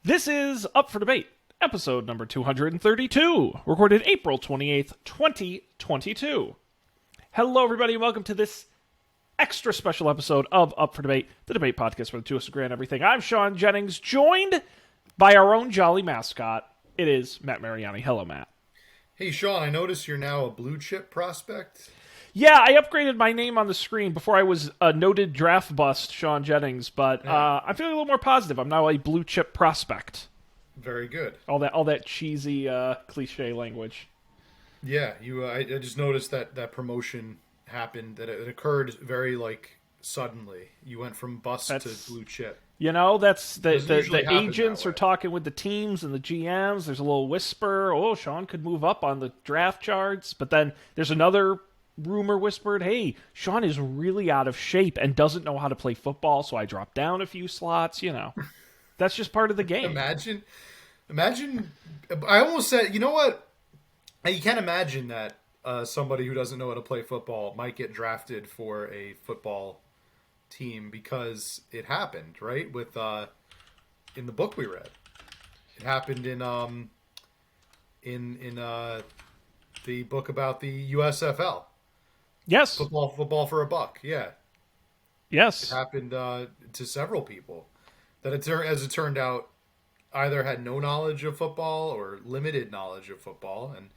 This is Up for Debate, episode number 232, recorded April 28th, 2022. Hello, everybody, and welcome to this extra special episode of Up for Debate, the debate podcast where the two of us agree on everything. I'm Sean Jennings, joined by our own jolly mascot. It is Matt Mariani. Hello, Matt. Hey, Sean, I notice you're now a blue chip prospect. Yeah, I upgraded my name on the screen. Before I was a noted draft bust, Sean Jennings, but I'm feeling a little more positive. I'm now a blue chip prospect. Very good. All that cheesy cliche language. Yeah, I just noticed that promotion happened, that it occurred very, suddenly. You went from bust to blue chip. You know, that's Doesn't the happen agents that are way. talking with the teams and the GMs. There's a little whisper, oh, Sean could move up on the draft charts. But then there's another rumor whispered, hey, Sean is really out of shape and doesn't know how to play football, so I dropped down a few slots. You know, that's just part of the game. Imagine. I almost said, you know what? You can't imagine that somebody who doesn't know how to play football might get drafted for a football team, because it happened, right? With in the book we read, it happened in the book about the USFL. Yes. Football for a buck. Yeah, Yes. it happened to several people that, as it turned out, either had no knowledge of football or limited knowledge of football, and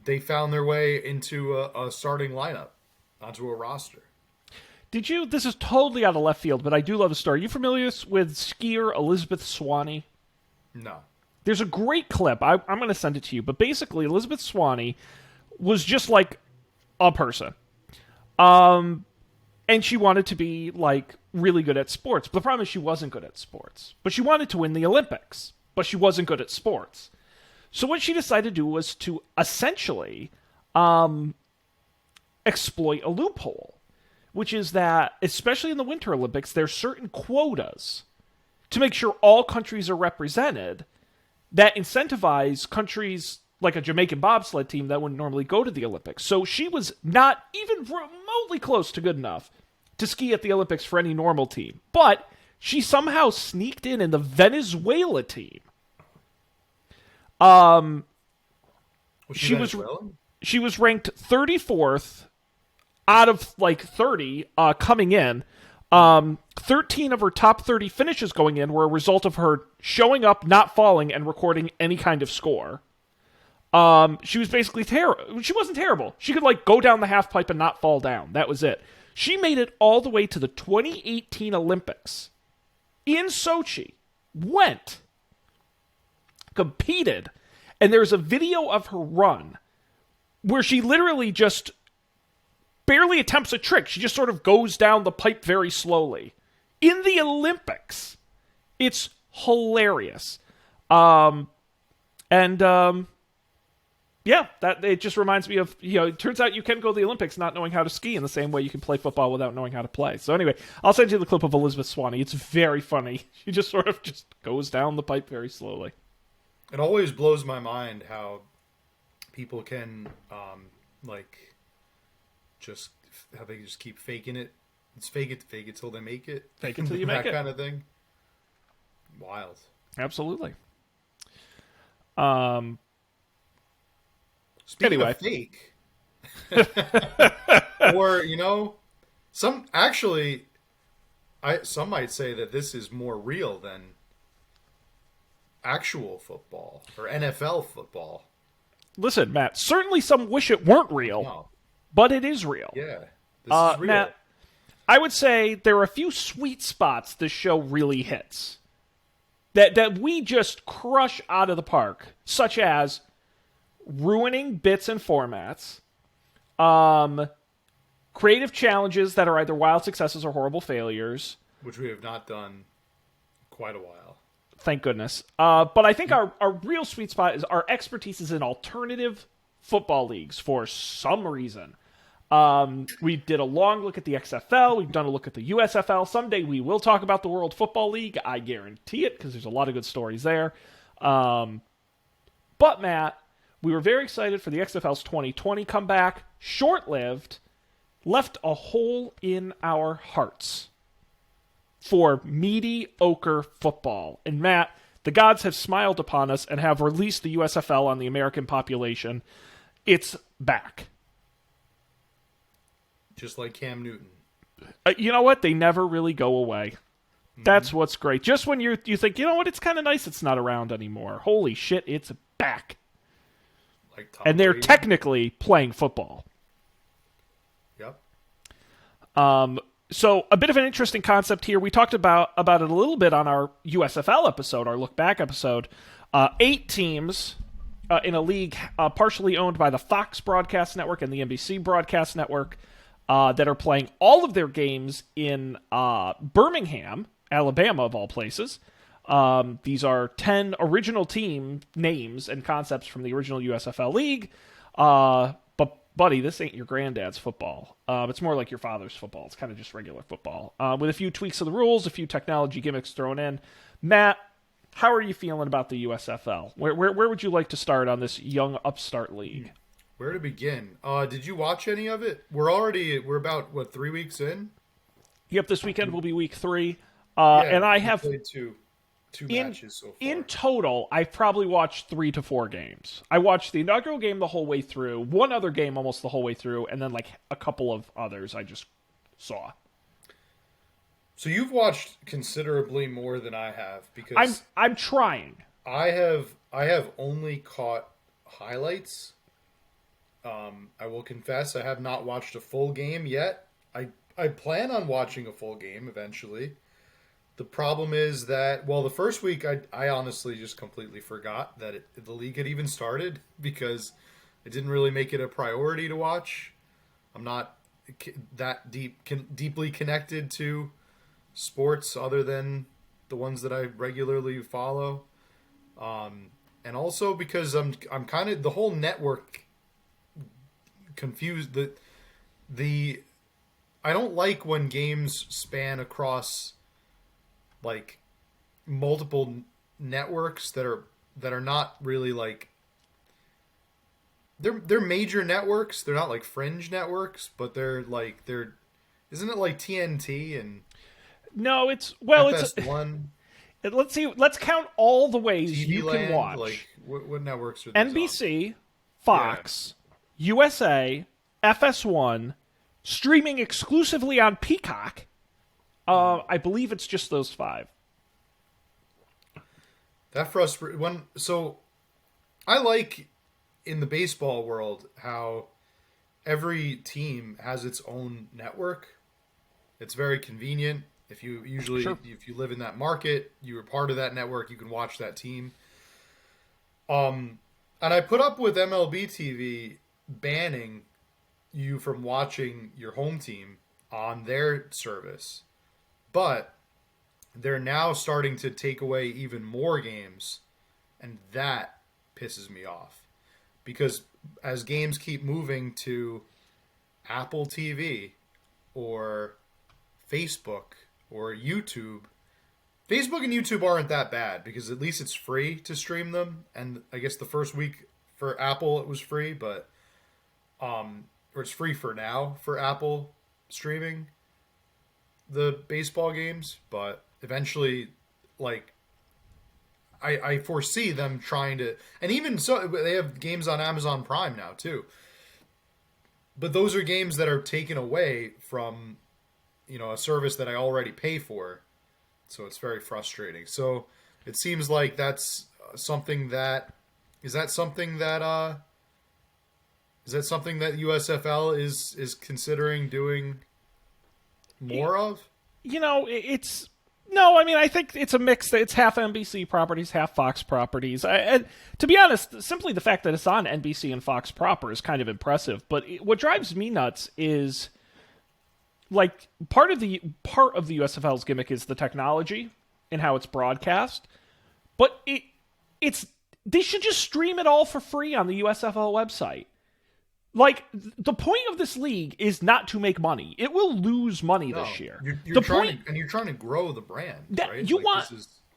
they found their way into a starting lineup, onto a roster. Did you? This is totally out of left field, but I do love the story. Are you familiar with skier Elizabeth Swanee? No. There's a great clip. I'm going to send it to you. But basically, Elizabeth Swanee was just like a person. And she wanted to be like really good at sports. But the problem is she wasn't good at sports. But she wanted to win the Olympics. But she wasn't good at sports. So what she decided to do was to essentially exploit a loophole, which is that, especially in the Winter Olympics, there's certain quotas to make sure all countries are represented that incentivize countries like a Jamaican bobsled team that wouldn't normally go to the Olympics. So she was not even remotely close to good enough to ski at the Olympics for any normal team. But she somehow sneaked in the Venezuela team. Was She was Venezuelan? she was ranked 34th out of like 30 coming in. 13 of her top 30 finishes going in were a result of her showing up, not falling, and recording any kind of score. She was basically terrible. She wasn't terrible. She could like go down the half pipe and not fall down. That was it. She made it all the way to the 2018 Olympics in Sochi. Went, competed, and there's a video of her run where she literally just barely attempts a trick. She just sort of goes down the pipe very slowly. In the Olympics. It's hilarious. Yeah, that it just reminds me of, it turns out you can go to the Olympics not knowing how to ski in the same way you can play football without knowing how to play. So anyway, I'll send you the clip of Elizabeth Swanee. It's very funny. She just sort of just goes down the pipe very slowly. It always blows my mind how people can, just how they just keep faking it. It's fake it till they make it. Fake it till you make it. That kind of thing. Wild. Absolutely. Speaking Anyway. of fake, or some actually, some might say that this is more real than actual football or NFL football. Listen, Matt, certainly some wish it weren't real, No. but it is real. Yeah, this is real. Matt, I would say there are a few sweet spots this show really hits that we just crush out of the park, such as ruining bits and formats, creative challenges that are either wild successes or horrible failures. Which we have not done quite a while. Thank goodness. But I think our real sweet spot is our expertise is in alternative football leagues for some reason. We did a long look at the XFL. We've done a look at the USFL. Someday we will talk about the World Football League. I guarantee it, because there's a lot of good stories there. But, Matt, we were very excited for the XFL's 2020 comeback. Short-lived. Left a hole in our hearts for mediocre football. And, Matt, The gods have smiled upon us and have released the USFL on the American population. It's back. Just like Cam Newton. You know what? They never really go away. That's what's great. Just when you think, you know what, it's kind of nice it's not around anymore. Holy shit, it's back. Like Tom And they're Brady. technically playing football. Yep. So a bit of an interesting concept here. We talked about it a little bit on our USFL episode, our Look Back episode. 8 teams in a league partially owned by the Fox Broadcast Network and the NBC Broadcast Network that are playing all of their games in Birmingham, Alabama, of all places. These are 10 original team names and concepts from the original USFL league. But, buddy, this ain't your granddad's football. It's more like your father's football. It's kind of just regular football. With a few tweaks of the rules, a few technology gimmicks thrown in. Matt, how are you feeling about the USFL? Where would you like to start on this young upstart league? Where to begin? Did you watch any of it? We're about, 3 weeks in? Yep, this weekend will be week 3. Yeah, and I have played two matches so far. In total, I've probably watched 3 to 4 games. I watched the inaugural game the whole way through, one other game almost the whole way through, and then like a couple of others I just saw. So you've watched considerably more than I have because I'm trying. I have only caught highlights. I will confess I have not watched a full game yet. I plan on watching a full game eventually. The problem is that, well, the first week I honestly just completely forgot that the league had even started because it didn't really make it a priority to watch. I'm not that deeply connected to sports other than the ones that I regularly follow. And also because I'm kind of the whole network confused. The I don't like when games span across like multiple networks that are not really like they're major networks. They're not like fringe networks, but they're isn't it like TNT and No, it's FS1? Let's see. Let's count all the ways TV you Land, can watch. like what networks are these NBC, Fox, USA, FS1, streaming exclusively on Peacock. I believe it's just those 5. That frustrates so I like in the baseball world how every team has its own network. It's very convenient. If you live in that market, you are part of that network, you can watch that team. And I put up with MLB TV banning you from watching your home team on their service. But they're now starting to take away even more games, and that pisses me off. Because as games keep moving to Apple TV or Facebook or YouTube, Facebook and YouTube aren't that bad because at least it's free to stream them. And I guess the first week for Apple it was free, but or it's free for now for Apple streaming the baseball games, but eventually, like, I foresee them trying to, and even so, they have games on Amazon Prime now too. But those are games that are taken away from, a service that I already pay for, so it's very frustrating. So it seems like that's something that USFL is considering doing more of? I think it's a mix. It's half NBC properties, half Fox properties. And to be honest, simply the fact that it's on NBC and Fox proper is kind of impressive. But what drives me nuts is, like, part of the USFL's gimmick is the technology and how it's broadcast. But they should just stream it all for free on the USFL website. Like, the point of this league is not to make money. It will lose money this year. You're trying to grow the brand, right? You want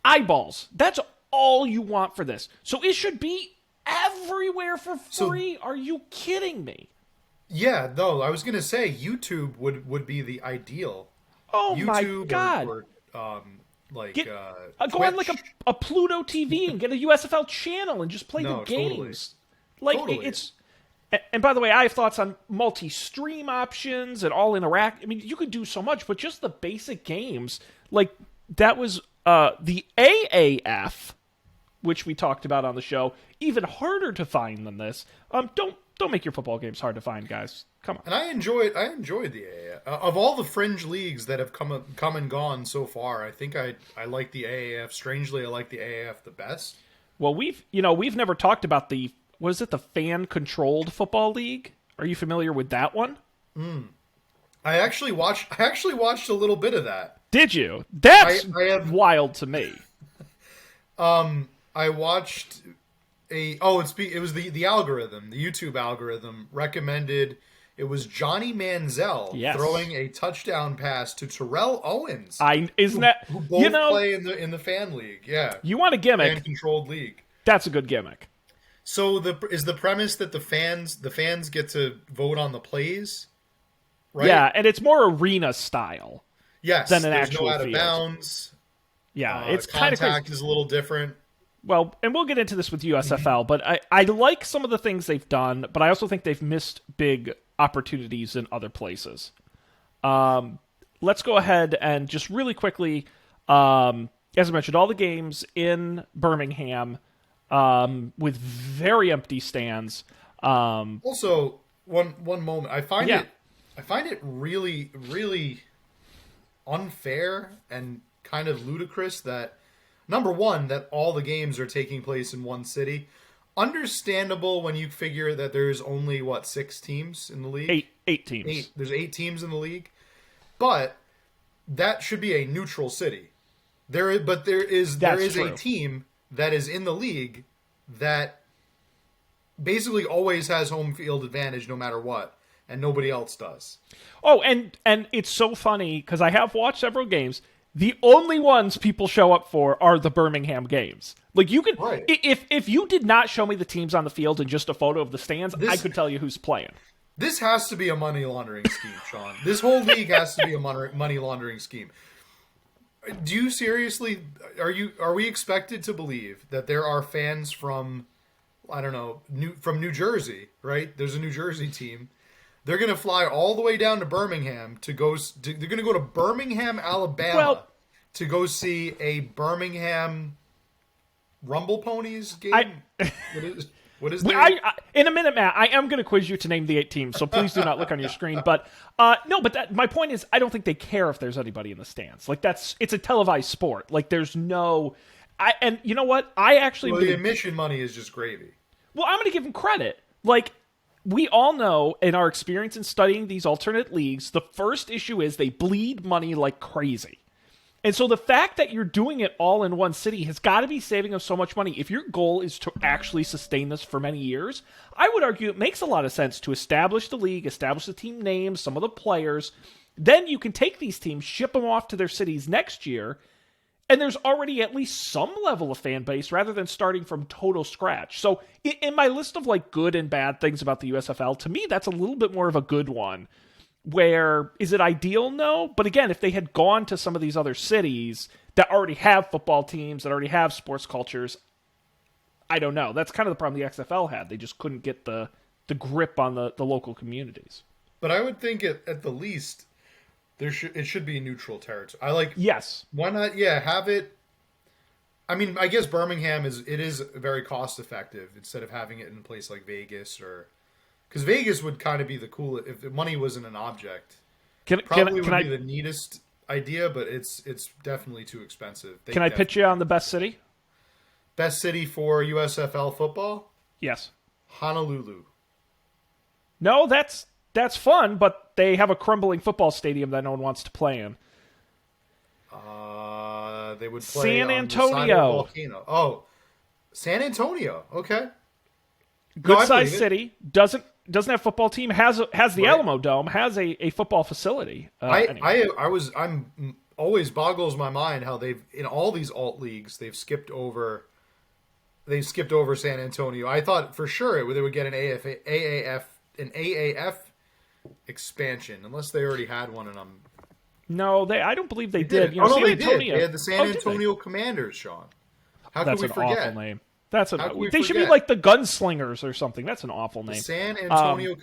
eyeballs. That's all you want for this. So it should be everywhere for free. Are you kidding me? Yeah, no, I was going to say YouTube would be the ideal. Oh, YouTube my God. Or like Go on like Twitch. a Pluto TV and get a USFL channel and just play the No, totally. games. Like Totally. it's. And by the way, I have thoughts on multi-stream options and all interact. I mean, you could do so much, but just the basic games, like that was the AAF, which we talked about on the show, even harder to find than this. Don't make your football games hard to find, guys. Come on. And I enjoyed the AAF. Of all the fringe leagues that have come and gone so far, I think I like the AAF. Strangely, I like the AAF the best. Well, we've never talked about the fan-controlled football league? Are you familiar with that one? I actually watched a little bit of that. Did you? That's I have wild to me. I watched it was the algorithm, the YouTube algorithm recommended it was Johnny Manziel Yes. throwing a touchdown pass to Terrell Owens. Who both play in the fan league. Yeah. You want a gimmick? Fan controlled league. That's a good gimmick. So is the premise that the fans get to vote on the plays? Right? Yeah, and it's more arena style. Yes. Than an there's actual no out of field. bounds. Yeah, it's kind of contact crazy. is a little different. Well, and we'll get into this with USFL, but I like some of the things they've done, but I also think they've missed big opportunities in other places. Let's go ahead and just really quickly, as I mentioned, all the games in Birmingham with very empty stands. Also, one moment, I find Yeah. it really, really unfair and kind of ludicrous that number one, that all the games are taking place in one city. Understandable when you figure that there's only 6 teams in the league. Eight teams. There's 8 teams in the league, but that should be a neutral city. There is true. a team that is in the league that basically always has home field advantage no matter what, and nobody else does. Oh, and it's so funny because I have watched several games. The only ones people show up for are the Birmingham games. Like you could, Right. if you did not show me the teams on the field and just a photo of the stands, I could tell you who's playing. This has to be a money laundering scheme, Sean. This whole league has to be a money laundering scheme. Do you seriously are we expected to believe that there are fans from from New Jersey, right? There's a New Jersey team. They're going to fly all the way down to Birmingham they're going to go to Birmingham, Alabama to go see a Birmingham Rumble Ponies game. What is that? In a minute, Matt, I am going to quiz you to name the 8 teams, so please do not look on your screen. But my point is, I don't think they care if there's anybody in the stands. Like it's a televised sport. Like there's no, and you know what? The admission money is just gravy. Well, I'm going to give them credit. Like we all know in our experience in studying these alternate leagues, the first issue is they bleed money like crazy. And so the fact that you're doing it all in one city has got to be saving us so much money. If your goal is to actually sustain this for many years, I would argue it makes a lot of sense to establish the league, establish the team names, some of the players. Then you can take these teams, ship them off to their cities next year, and there's already at least some level of fan base rather than starting from total scratch. So in my list of like good and bad things about the USFL, to me, that's a little bit more of a good one. Where, is it ideal? No. But again, if they had gone to some of these other cities that already have football teams, that already have sports cultures, I don't know. That's kind of the problem the XFL had. They just couldn't get the grip on the local communities. But I would think at the least it should be a neutral territory. Yes. Why not? Yeah, have it. I mean, I guess Birmingham is very cost effective instead of having it in a place like Vegas or. Because Vegas would kind of be the coolest if the money wasn't an object. Probably would be the neatest idea, but it's definitely too expensive. Can I pitch you on the best city? Best city for USFL football? Yes. Honolulu. No, that's fun, but they have a crumbling football stadium that no one wants to play in. They would play San on Antonio. The side of a volcano. Oh, San Antonio. Okay. Good sized city. Doesn't have a football team. Has the Alamo Dome. Has a football facility. Anyway. I'm always boggles my mind how they've in all these alt leagues they've skipped over San Antonio. I thought for sure they would get an AAF expansion unless they already had one and I'm No, I don't believe they They did. did. You know, Oh no, San they Antonio. did. They had the San Oh, did they? Antonio Commanders, Sean. How could That's we an awful forget? name. How could we They should be forget? like the Gunslingers or something. That's an awful The name. San Um, Antonio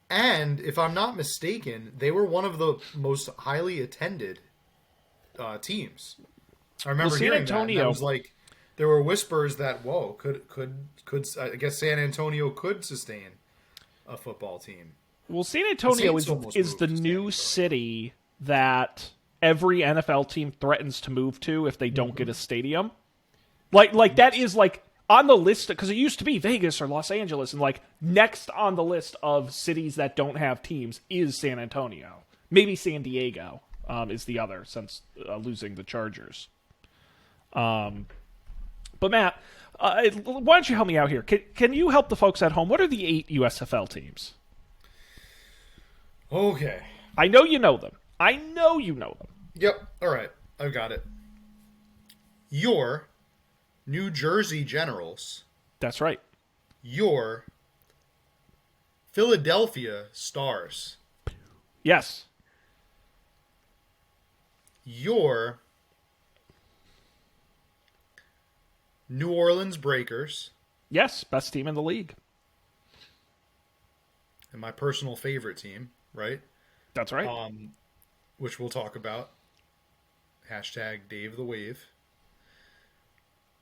and if I'm not mistaken, they were one of the most highly attended teams. I well, remember San hearing that, and that Antonio. was like there were whispers that could I guess San Antonio could sustain a football team. Well, San The Antonio Saints almost is moved the to San new Antonio. city that every NFL team threatens to move to if they don't get a stadium. Like that is like on the list because it used to be Vegas or Los Angeles, and like next on the list of cities that don't have teams is San Antonio. Maybe San Diego is the other since losing the Chargers. But Matt, why don't you help me out here? Can you help the folks at home? What are the 8 USFL teams? Okay. I know you know them. I know you know them. Yep. All right. I've got it. Your New Jersey Generals. That's right. Your Philadelphia Stars. Yes. Your New Orleans Breakers. Yes. Best team in the league. And my personal favorite team, right? That's right. Which we'll talk about. Hashtag Dave the Wave.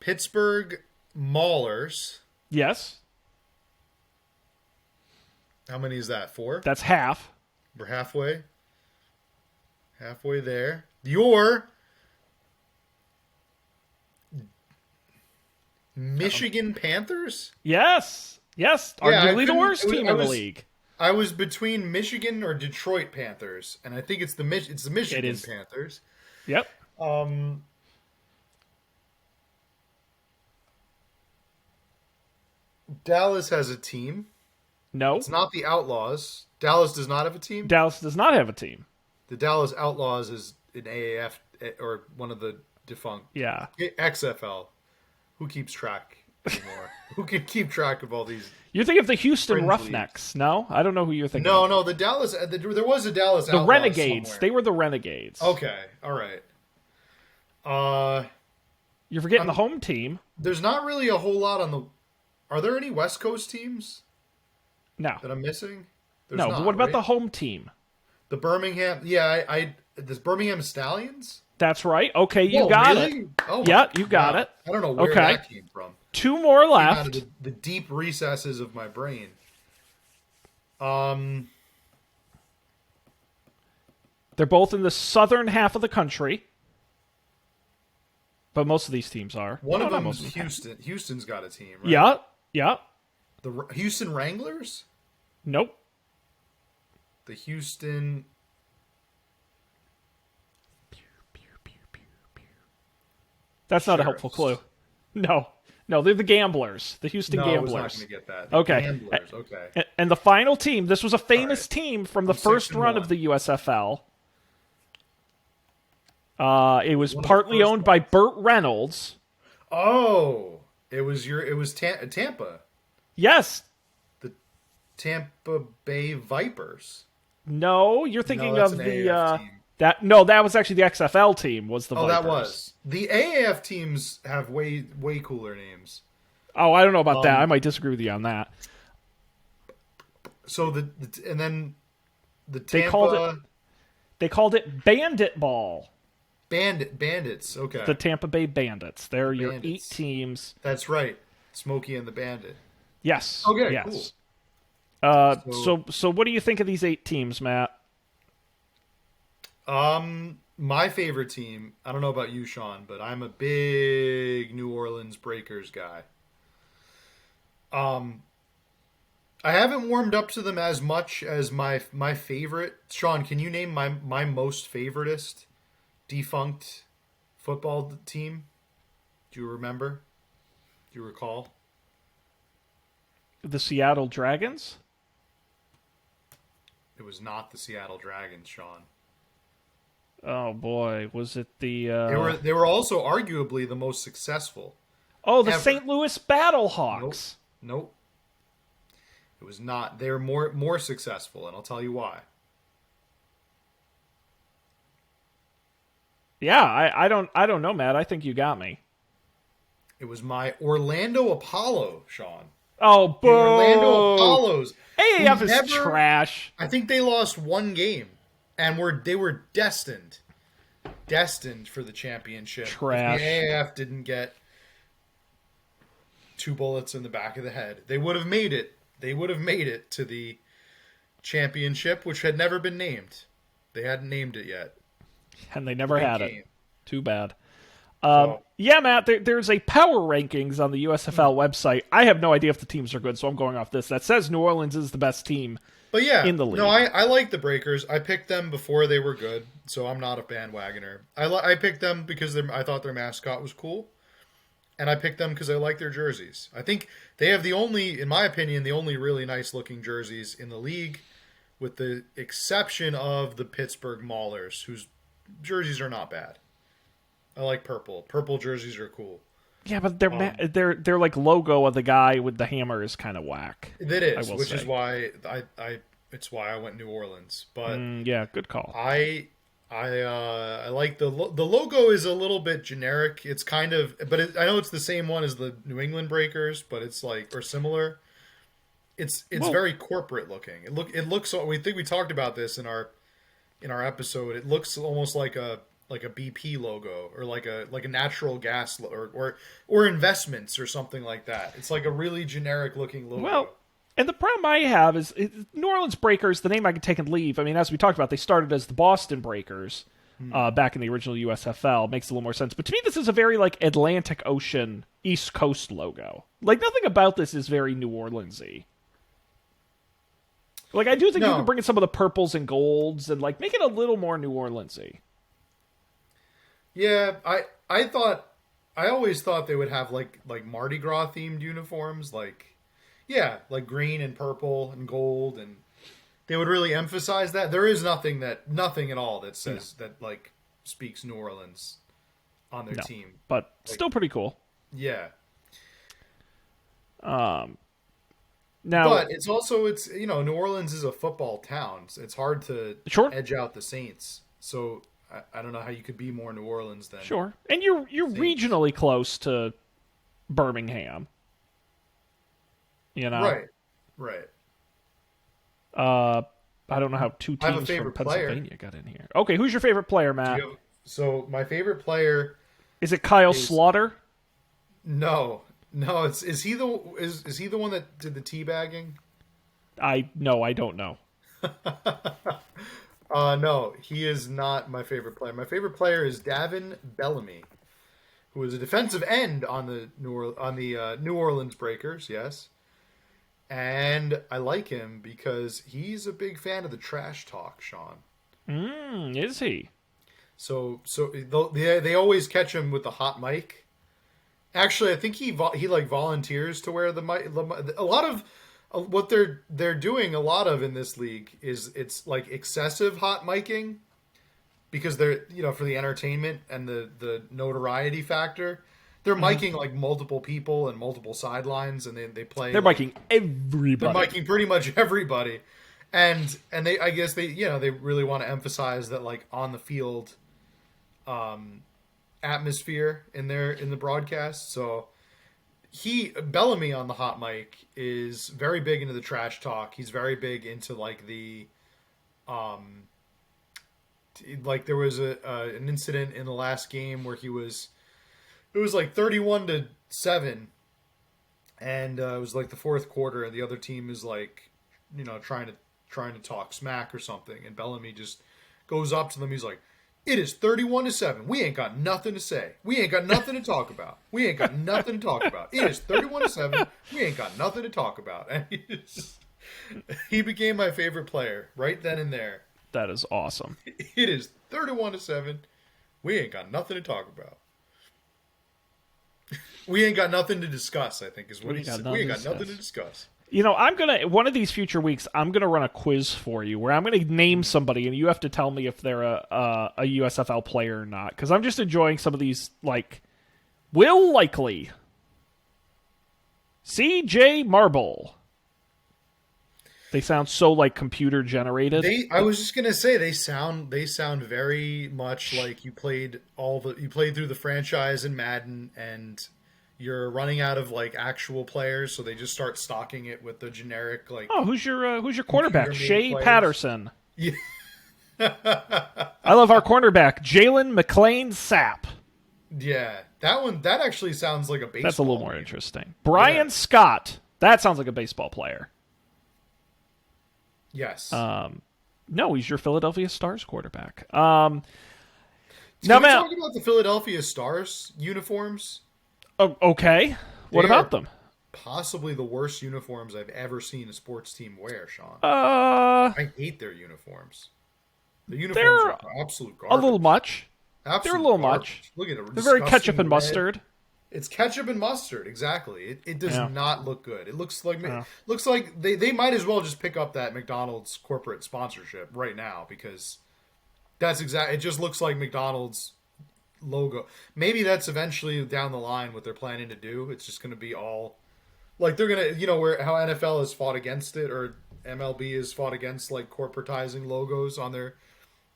Pittsburgh Maulers. Yes. How many is that? 4? That's half. We're halfway. Halfway there. Your Michigan Panthers? Yes. Yes. Yeah, Arguably the worst team in the league. I was between Michigan or Detroit Panthers, and I think it's the Michigan is. Panthers. Yep. Dallas has a team. No. It's not the Outlaws. Dallas does not have a team. Dallas does not have a team. The Dallas Outlaws is an AAF or one of the defunct Yeah. XFL. Who keeps track anymore? Who can keep track of all these? You're thinking of the Houston Fringe Roughnecks. No? I don't know who you're thinking of. No, the Dallas. There was a Dallas. The Outlaws Renegades. somewhere. They were the Renegades. Okay, all right. You're forgetting the home team. There's not really a whole lot on the. Are there any West Coast teams No. that I'm missing? There's No, not, but what about right? the home team? The Birmingham? Yeah, I this Birmingham Stallions. That's right. Okay, you Whoa, got really? it. Oh, Yeah, my you got God. it. I don't know where Okay. that came from. 2 more Came out left. of the deep recesses of my brain. They're both in the southern half of the country. But most of these teams are. One No, of not them most is of them. Houston. Houston's got a team, right? Yeah. Yeah. The Houston Wranglers? Nope. The Houston. That's not a Sheriffs. helpful clue. No. No, they're the Gamblers. The Houston No, I was not Gamblers. going to get that. The Okay. Gamblers, okay. And the final team, this was a famous team from the I'm first 6-1. run of the USFL. It was One of the partly first owned by Burt Reynolds. Oh, it was Tampa. Yes. The Tampa Bay Vipers. No, you're thinking that's of an the AAF team. that was actually the XFL team. Was the Oh, Vipers. that was. The AAF teams have way cooler names. Oh, I don't know about that. I might disagree with you on that. So and then the They Tampa called it Bandit Ball. Bandits. Okay, The Tampa Bay Bandits. They're your Bandits. 8 teams. that's right. Smokey and the Bandit. Yes. Okay, yes. cool. So what do you think of these 8 teams, Matt? My favorite team. I don't know about you, Sean, but I'm a big New Orleans Breakers guy. I haven't warmed up to them as much as my favorite. Sean, can you name my most favoritist defunct football team? Do you remember? Do you recall? The Seattle Dragons? It was not the Seattle Dragons, Sean. Oh boy, was it the They were also arguably the most successful. the ever. St. Louis Battlehawks. Nope. It was not. They're more successful, and I'll tell you why. Yeah, I don't know, Matt. I think you got me. It was my Orlando Apollo, Sean. Oh, The Orlando boo! Apollos. AAF is trash. I think they lost one game, and they were destined for the championship. Trash. If the AAF didn't get 2 bullets in the back of the head, they would have made it. They would have made it to the championship, which had never been named. They hadn't named it yet. And they never had it. Too bad. So, Yeah, Matt, there's a power rankings on the USFL website. I have no idea if the teams are good, so I'm going off this. That says New Orleans is the best team in the league. No, I like the Breakers. I picked them before they were good, so I'm not a bandwagoner. I picked them because I thought their mascot was cool, and I picked them because I like their jerseys. I think they have in my opinion, the only really nice-looking jerseys in the league, with the exception of the Pittsburgh Maulers, whose jerseys are not bad. I like purple. Purple jerseys are cool. Yeah, but their like logo of the guy with the hammer is kind of whack. It is, which is why it's why I went New Orleans. But yeah, good call. I like the logo is a little bit generic. It's kind of, but I know it's the same one as the New England Breakers, but it's like or similar. It's very corporate looking. It looks. We think we talked about this in our episode. It looks almost like a BP logo or like a natural gas or investments or something like that. It's like a really generic looking logo. Well, and the problem I have is New Orleans Breakers, the name I can take and leave. I mean, as we talked about, they started as the Boston Breakers back in the original USFL. Makes a little more sense. But to me, this is a very like Atlantic Ocean East Coast logo. Like nothing about this is very New Orleans-y. Like I do think you can bring in some of the purples and golds and like make it a little more New Orleans-y. Yeah, I always thought they would have like Mardi Gras themed uniforms, like green and purple and gold, and they would really emphasize that. There is nothing at all that says that like speaks New Orleans on their team, but still pretty cool. Yeah. Now, but it's New Orleans is a football town. So it's hard to edge out the Saints. So I don't know how you could be more New Orleans than and you're regionally close to Birmingham. You know, right. I don't know how two teams from Pennsylvania got in here. Okay, who's your favorite player, Matt? So my favorite player is it Kyle Slaughter? No. Is he the one that did the teabagging? I don't know. No, he is not my favorite player. My favorite player is Davin Bellamy, who is a defensive end on the New Orleans Breakers. Yes, and I like him because he's a big fan of the trash talk. Sean, is he? So they always catch him with the hot mic. Actually, I think he like volunteers to wear the mic. A lot of what they're doing a lot of in this league is it's like excessive hot micing because they're for the entertainment and the notoriety factor. They're miking like multiple people and multiple sidelines, and they play. They're miking everybody. They're miking pretty much everybody, and they I guess they really want to emphasize that like on the field, atmosphere in the broadcast. So Bellamy on the hot mic is very big into the trash talk. He's very big into like the like there was an incident in the last game where it was like 31-7 and it was like the fourth quarter and the other team is like trying to talk smack or something, and Bellamy just goes up to them. He's like, "It is 31-7. We ain't got nothing to say. We ain't got nothing to talk about. We ain't got nothing to talk about. It is 31-7. We ain't got nothing to talk about." And he became my favorite player right then and there. That is awesome. It is 31-7. We ain't got nothing to talk about. We ain't got nothing to discuss, I think is what he said. We ain't got nothing to discuss. One of these future weeks, I'm going to run a quiz for you where I'm going to name somebody and you have to tell me if they're a USFL player or not. Because I'm just enjoying some of these, like, Will Likely, CJ Marble, They sound so like computer generated. I was just gonna say they sound very much like you played through the franchise in Madden, and you're running out of like actual players, so they just start stocking it with the generic like. Oh, who's your quarterback? Shea players. Patterson. Yeah. I love our cornerback, Jalen McLean Sapp. Yeah, that actually sounds like a baseball. That's a little more interesting. Brian Scott. That sounds like a baseball player. Yes. No, he's your Philadelphia Stars quarterback. Can we man, talk about the Philadelphia Stars uniforms? Oh, okay. What about them? Possibly the worst uniforms I've ever seen a sports team wear, Sean. I hate their uniforms. The uniforms are absolute garbage. A little much. Absolute They're a little garbage. much. Look at it. They're very ketchup and red. mustard. It's ketchup and mustard, exactly. It does not look good. It looks like they might as well just pick up that McDonald's corporate sponsorship right now, because it just looks like McDonald's logo. Maybe that's eventually down the line what they're planning to do. It's just going to be all like they're going to, where how NFL has fought against it, or MLB has fought against like corporatizing logos on their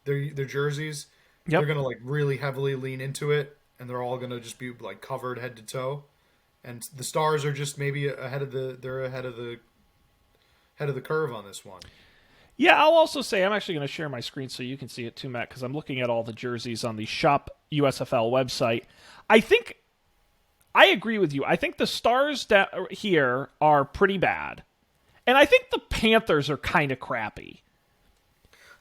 jerseys. Yep. They're going to like really heavily lean into it, and they're all going to just be like covered head to toe. And the Stars are just maybe ahead of the curve on this one. Yeah, I'll also say I'm actually going to share my screen so you can see it too, Matt, because I'm looking at all the jerseys on the Shop USFL website. I agree with you. I think the Stars here are pretty bad. And I think the Panthers are kind of crappy.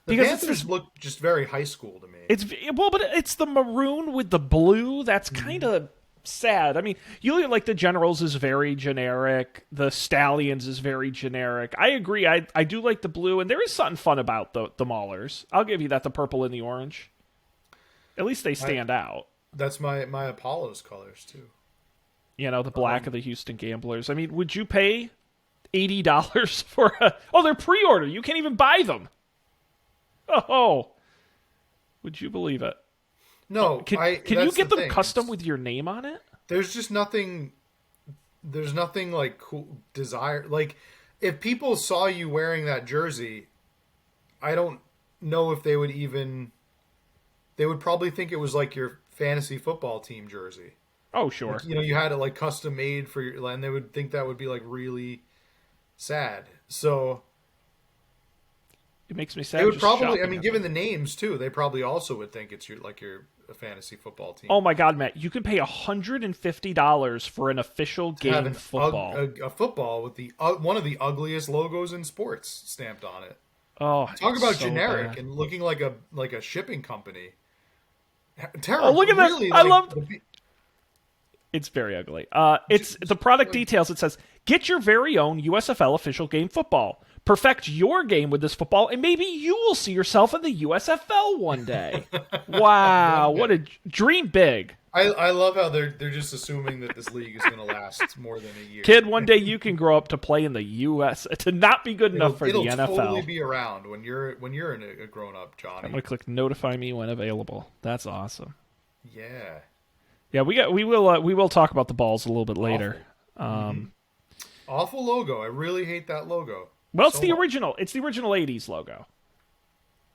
The Panthers look just very high school to me. But it's the maroon with the blue. That's kind of sad. I mean, you look at like the Generals is very generic. The Stallions is very generic. I agree. I do like the blue, and there is something fun about the Maulers. I'll give you that. The purple and the orange. At least they stand out. That's my Apollo's colors too. The black of the Houston Gamblers. I mean, would you pay $80 for they're pre-order. You can't even buy them. Oh, would you believe it? No, can you get them custom with your name on it? There's just nothing. There's nothing like cool desire. Like if people saw you wearing that jersey, I don't know if they would even. They would probably think it was like your fantasy football team jersey. Oh, sure. Like, you had it like custom made for your, and they would think that would be like really sad. So. It makes me sad. They would probably, given the names too, they probably also would think it's your fantasy football team. Oh my God, Matt! You can pay $150 for an official game football. A football with the one of the ugliest logos in sports stamped on it. Oh, talk about so generic bad. And looking like a shipping company. Terrible. Oh, look at really, that! I love. It's very ugly. It's the product details. It says, "Get your very own USFL official game football. Perfect your game with this football, and maybe you will see yourself in the USFL one day." Wow, what a dream big. I love how they're just assuming that this league is going to last more than a year. Kid, one day you can grow up to play in the US, to not be good enough for the NFL. It'll totally be around when you're a grown up, Johnny. I'm going to click notify me when available. That's awesome. Yeah. Yeah, we will talk about the balls a little bit later. Awful logo. I really hate that logo. Well, it's the original. It's the original '80s logo.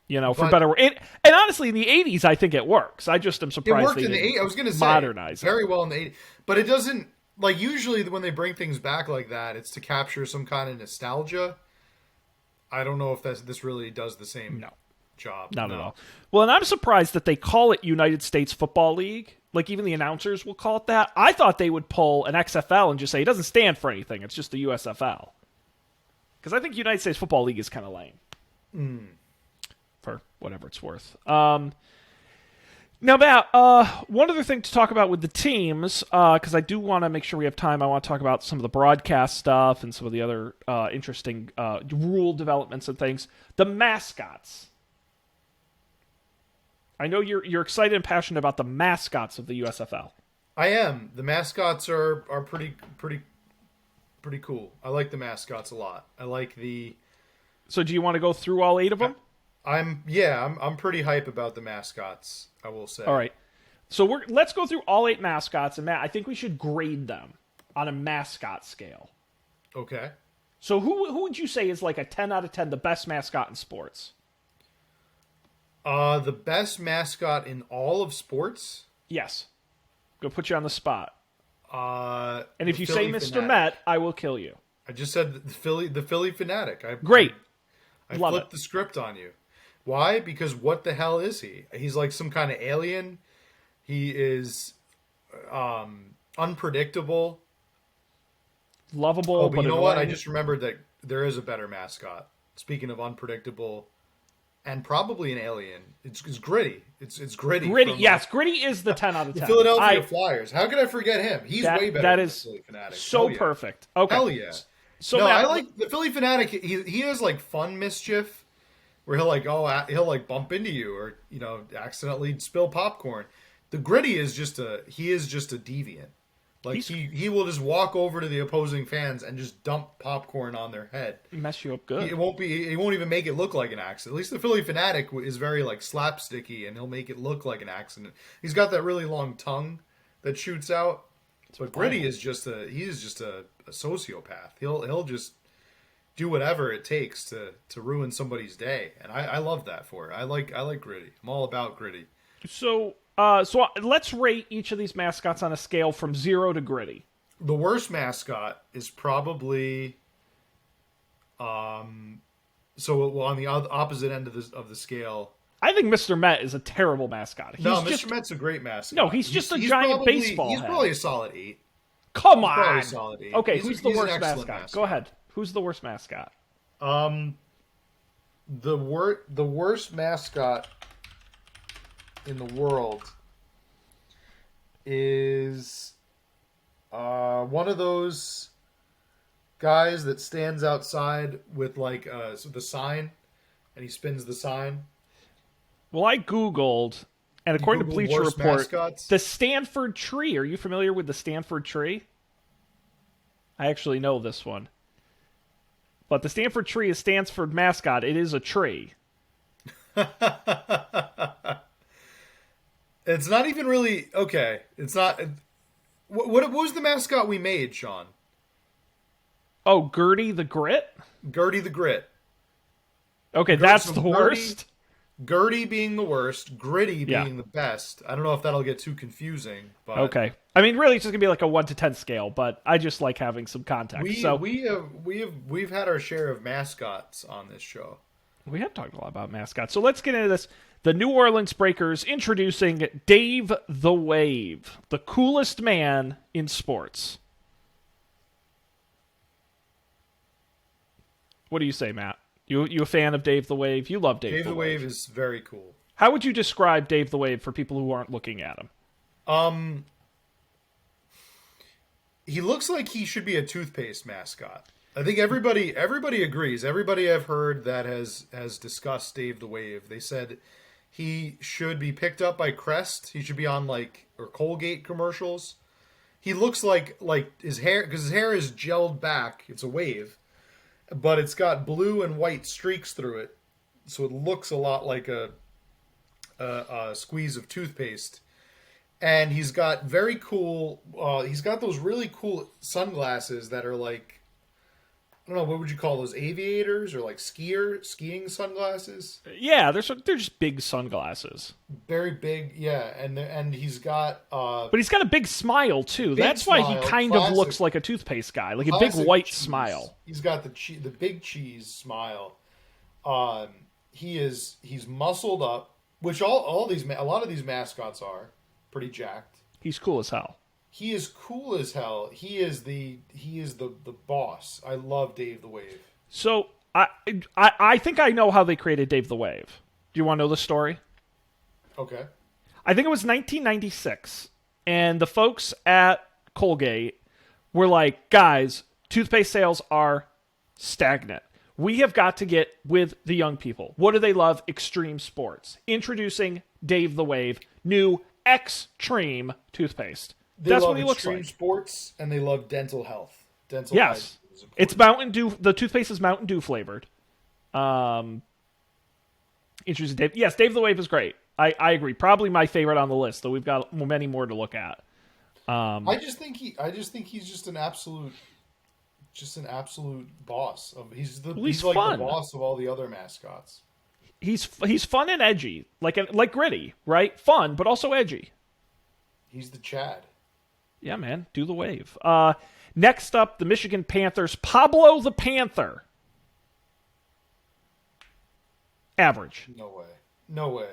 For better. And honestly, in the '80s, I think it works. I just am surprised. It worked in the '80s. I was going to say modernize very well in the '80s, but it doesn't. Like usually, when they bring things back like that, it's to capture some kind of nostalgia. I don't know if this really does the same job. Not at all. Well, and I'm surprised that they call it United States Football League. Like even the announcers will call it that. I thought they would pull an XFL and just say it doesn't stand for anything. It's just the USFL. Because I think United States Football League is kind of lame. For whatever it's worth. Now, Matt, one other thing to talk about with the teams, because I do want to make sure we have time. I want to talk about some of the broadcast stuff and some of the other interesting rule developments and things. The mascots. I know you're excited and passionate about the mascots of the USFL. I am. The mascots are pretty cool. I like the mascots a lot. I like the. So do you want to go through all 8 of them? I'm pretty hype about the mascots, I will say. All right. So let's go through all 8 mascots, and Matt, I think we should grade them on a mascot scale. Okay. So who would you say is like a 10 out of 10, the best mascot in sports? The best mascot in all of sports. Yes. Go put you on the spot. And if The you Philly say Mr. Fanatic. Met, I will kill you. I just said the Philly Fanatic. Great. I Love flipped it. the script on you. Why? Because what the hell is he? He's like some kind of alien. He is unpredictable. Lovable, Oh, but but you know what? I annoying. just remembered that there is a better mascot. Speaking of unpredictable and probably an alien, it's gritty. It's gritty. Gritty, from, yes, Gritty is the 10 out of the 10. Philadelphia Flyers. How could I forget him? He's That- way better that than is the Philly Fanatic. so Hell yeah. perfect. Okay. Hell yeah. So No, Matt, I like the Philly Fanatic. He has like fun mischief where he'll like bump into you or accidentally spill popcorn. The Gritty is just a deviant. Like he will just walk over to the opposing fans and just dump popcorn on their head. mess you up good. He won't even make it look like an accident. At least the Philly Fanatic is very like slapsticky and he'll make it look like an accident. He's got that really long tongue that shoots out. But Gritty is just a sociopath. He'll just do whatever it takes to ruin somebody's day, and I love that for it. I like Gritty. I'm all about Gritty. So let's rate each of these mascots on a scale from 0 to Gritty. The worst mascot is probably on the opposite end of the scale. I think Mr. Met is a terrible mascot. Mr. Met's a great mascot. No, he's just a giant baseball He's head. probably a solid 8. Come Probably on. a solid 8. Okay, He's who's an the worst excellent mascot? Go ahead. Who's the worst mascot? The worst mascot in the world is one of those guys that stands outside with like the sign, and he spins the sign. Well, I Googled, and according to Googled Bleacher worst Report, mascots? the Stanford tree. Are you familiar with the Stanford tree? I actually know this one. But the Stanford tree is Stanford mascot. It is a tree. It's not even really okay. It's not. What was the mascot we made, Sean? Oh, Gertie the Grit? Gertie the Grit. Okay, that's so the Gertie- worst. Gertie being the worst, Gritty Yeah. being the best. I don't know if that'll get too confusing, but Okay. I mean, really, it's just gonna be like a 1 to 10 scale, but I just like having some context. we've had our share of mascots on this show. We have talked a lot about mascots. So let's get into this. The New Orleans Breakers introducing Dave the Wave, the coolest man in sports. What do you say, Matt? You a fan of Dave the Wave? You love Dave, Dave the Wave is very cool. How would you describe Dave the Wave for people who aren't looking at him? He looks like he should be a toothpaste mascot. I think everybody agrees. Everybody I've heard that has discussed Dave the Wave, they said he should be picked up by Crest. He should be on or Colgate commercials. He looks like his hair, because his hair is gelled back. It's a wave, but it's got blue and white streaks through it, so it looks a lot like a squeeze of toothpaste. And he's got very cool. He's got those really cool sunglasses that are like, I don't know, what would you call those? Aviators or like skiing sunglasses? Yeah, they're just big sunglasses. Very big, yeah. And he's got. But he's got a big smile too. That's why he smile, kind classic- of looks like a toothpaste guy, like a big classic white cheese. smile. He's got the big cheese smile. He's muscled up, which a lot of these mascots are pretty jacked. He's cool as hell. He is cool as hell. He is the boss. I love Dave the Wave. So I think I know how they created Dave the Wave. Do you want to know the story? Okay. I think it was 1996, and the folks at Colgate were like, guys, toothpaste sales are stagnant. We have got to get with the young people. What do they love? Extreme sports. Introducing Dave the Wave, new Extreme toothpaste. That's what he looks extreme like. sports, and they love dental health. Dental Yes. hygiene is important. It's Mountain Dew. The toothpaste is Mountain Dew flavored. Introducing Dave. Yes, Dave the Wave is great. I agree. Probably my favorite on the list, though we've got many more to look at. I just think he's just an absolute just an absolute boss. Well, He's like the boss of all the other mascots. He's fun and edgy, like Gritty, right? Fun, but also edgy. He's the Chad. Yeah, man, do the wave. Next up, the Michigan Panthers, Pablo the Panther. Average. No way. No way.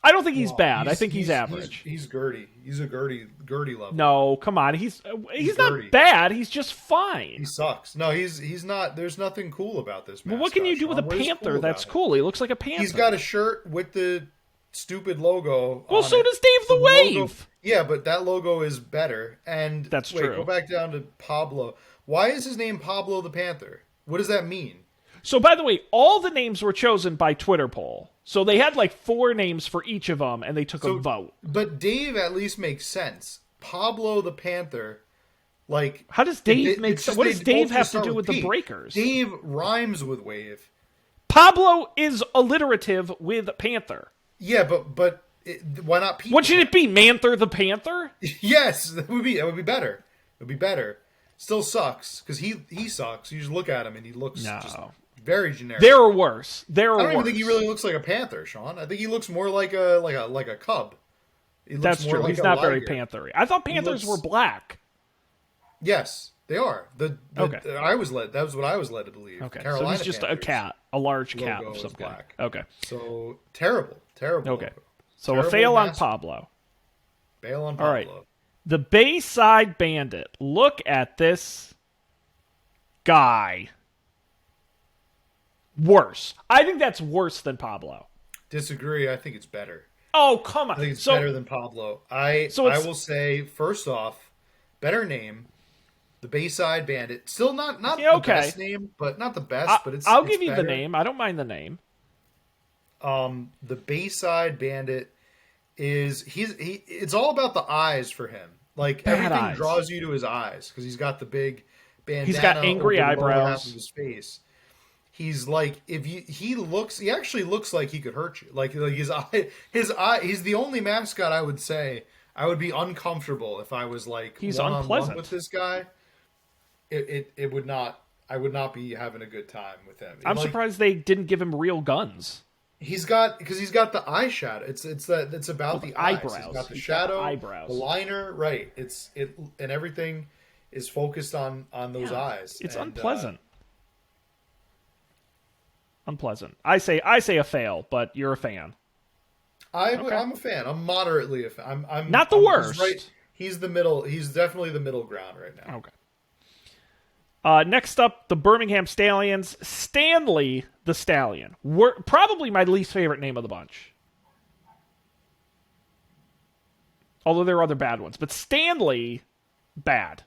I don't think he's bad. I think he's average. He's Gertie. He's a Gertie level. No, come on. He's not bad. He's just fine. He sucks. No, he's not. There's nothing cool about this mascot. Well, what can you do with a panther that's cool? He looks like a panther. He's got a shirt with the stupid logo. Well, so does Dave the Wave. Logo, yeah, but that logo is better. And that's true. Go back down to Pablo. Why is his name Pablo the Panther? What does that mean? So, by the way, all the names were chosen by Twitter poll. So they had like 4 names for each of them, and they took a vote. But Dave at least makes sense. Pablo the Panther, like... How does Dave make sense? What does Dave have to do with the Breakers? Dave rhymes with wave. Pablo is alliterative with Panther. Yeah, but why not Pete? What should it be? Manther the Panther? Yes, that would be better. It would be better. Still sucks, because he sucks. You just look at him, and he looks just... very generic. There are worse. I don't even think he really looks like a panther, Sean. I think he looks more like a cub. That's true. He's not very panthery. I thought panthers were black. Yes, they are. Okay. That was what I was led to believe. Okay, Carolina so he's just Panthers a cat, a large cat of some kind. Okay. So terrible. Okay. Logo. So terrible a fail on Pablo. Fail on Pablo. All right. The Bayside Bandit. Look at this guy. Worse. I think that's worse than Pablo. Disagree. I think it's better. Oh, come on. I think it's better than Pablo. I will say, first off, better name, the Bayside Bandit. Still not the best name, but not the best. But I'll give you the name. I don't mind the name. The Bayside Bandit is it's all about the eyes for him. Like everything draws you to his eyes because he's got the big bandana. He's got angry eyebrows. Half of his face. He's like he actually looks like he could hurt you. Like his eye. He's the only mascot I would say I would be uncomfortable if I was like he's one-on-one unpleasant with this guy. It would not. I would not be having a good time with him. I'm surprised they didn't give him real guns. He's got the eye shadow. It's about the eyebrows. He's got the shadow, the liner, right? And everything is focused on those eyes. It's unpleasant. Unpleasant. I say a fail, but you're a fan. I'm a fan. I'm moderately a fan. I'm not the worst. Right. He's the middle. He's definitely the middle ground right now. Okay. Next up, the Birmingham Stallions. Stanley the Stallion. Probably my least favorite name of the bunch. Although there are other bad ones. But Stanley, bad.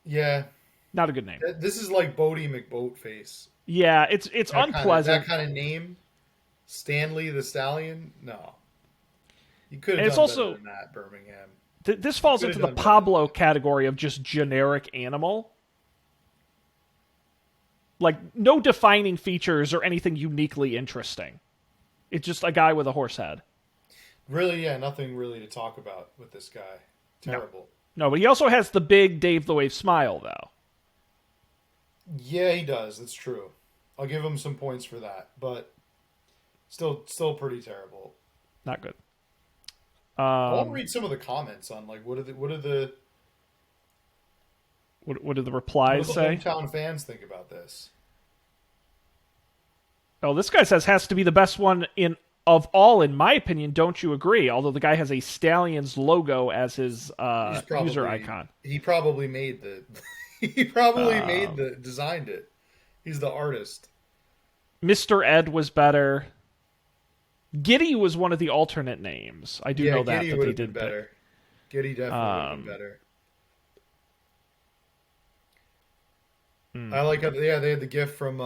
Yeah. Not a good name. This is like Bodie McBoatface. Yeah, it's unpleasant. That kind of name. Stanley the Stallion? No. You could have done better than that, Birmingham. This falls into the Pablo category of just generic animal. Like, no defining features or anything uniquely interesting. It's just a guy with a horse head. Really, yeah, nothing really to talk about with this guy. Terrible. No, but he also has the big Dave the Wave smile, though. Yeah, he does. That's true. I'll give him some points for that, but still pretty terrible. Not good. I want to read some of the comments on like what do the replies what do the say? Hometown fans think about this? Oh, this guy says has to be the best one of all, in my opinion. Don't you agree? Although the guy has a Stallions logo as his user icon. He probably made the. Designed it. He's the artist. Mr. Ed was better. Giddy was one of the alternate names. I do know that Giddy they did better. Giddy definitely would have been better. I like how they had the gift from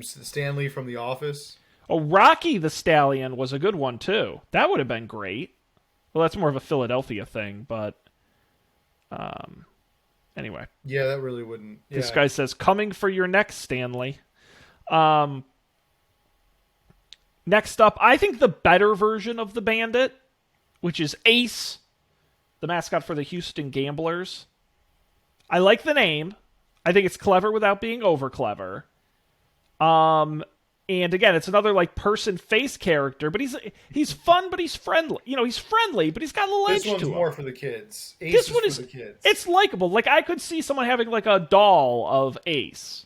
Stanley from The Office. Oh, Rocky the Stallion was a good one too. That would have been great. Well, that's more of a Philadelphia thing, but anyway. Yeah, that really wouldn't. Yeah. This guy says, "Coming for your neck, Stanley." Next up, I think the better version of the Bandit, which is Ace, the mascot for the Houston Gamblers. I like the name. I think it's clever without being over clever. And again, it's another like person face character, but he's fun, but he's friendly. He's friendly, but he's got a little This edge one's to him. more for the kids. Ace This is one for is the kids. it's likable. Like I could see someone having like a doll of Ace.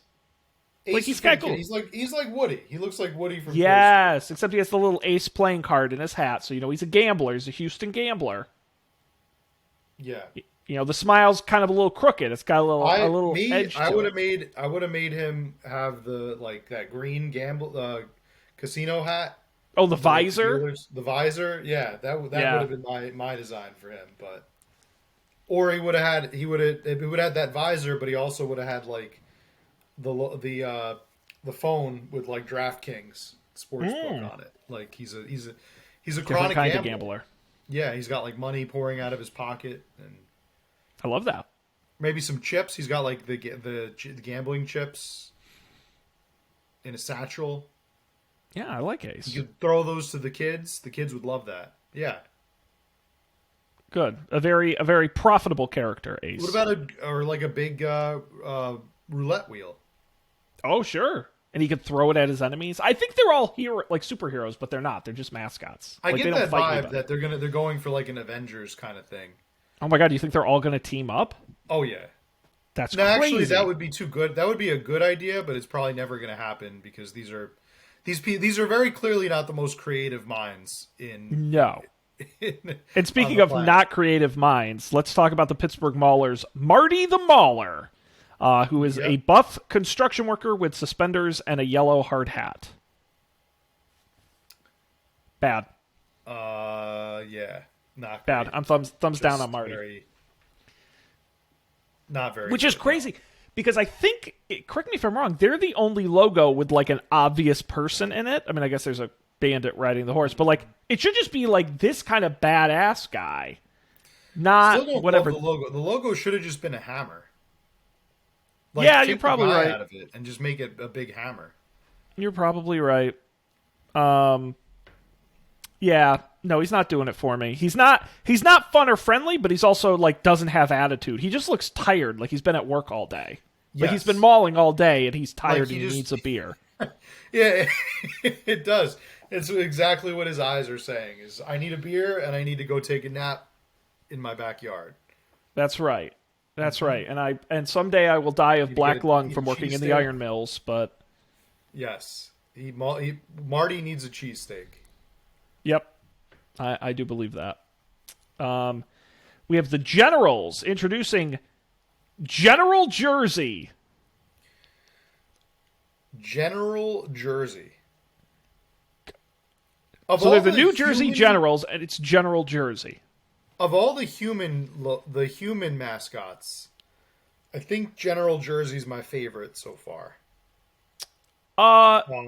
Ace Like he's is for the got cool. kid. He's like Woody. He looks like Woody from Toy Yes, except he has the little Ace playing card in his hat, so he's a gambler. He's a Houston gambler. Story. Yeah. The smile's kind of a little crooked. It's got a little edge to I would it. have made him have the that green casino hat. Oh, the visor. The visor, yeah, that would have been my design for him, but or it would have had that visor, but he also would have had like the phone with like DraftKings sportsbook on it. Like he's a Different chronic kind gambler. of gambler. Yeah, he's got like money pouring out of his pocket and I love that. maybe some chips. He's got like the gambling chips in a satchel. Yeah, I like Ace. You could throw those to the kids. The kids would love that. Yeah. Good. A very profitable character, Ace. What about a big roulette wheel? Oh, sure. And he could throw it at his enemies. I think they're all superheroes, but they're not. They're just mascots. I Like, get they don't that fight vibe anybody. that they're going for like an Avengers kind of thing. Oh my god, do you think they're all going to team up? Oh yeah. That's No, crazy. actually, that would be too good. That would be a good idea, but it's probably never going to happen because these are very clearly not the most creative minds in. No. And speaking the of planet. not creative minds, let's talk about the Pittsburgh Maulers. Marty the Mauler, who is a buff construction worker with suspenders and a yellow hard hat. Bad. Yeah, not Bad. great. I'm thumbs down Just on Marty. Not very. Which is good. crazy because I think, correct me if I'm wrong, they're the only logo with like an obvious person in it. I mean, I guess there's a bandit riding the horse, but like it should just be like this kind of badass guy, not Still don't whatever. love the logo. The logo should have just been a hammer. Yeah, take you're the probably guy right. Out of it and just make it a big hammer. You're probably right. Yeah, no, he's not doing it for me. He's not fun or friendly, but he's also like doesn't have attitude. He just looks tired, like he's been at work all day. Like he's been mauling all day and he's tired and he needs a beer. Yeah, it does. It's exactly what his eyes are saying. Is I need a beer and I need to go take a nap in my backyard. That's right. That's right. And someday I will die of black lung from working in the iron mills, but yes, Marty needs a cheesesteak. yep. I do believe that. We have the Generals introducing General Jersey. General Jersey. So they're the New Jersey Generals, and it's General Jersey. Of all the human mascots, I think General Jersey's my favorite so far.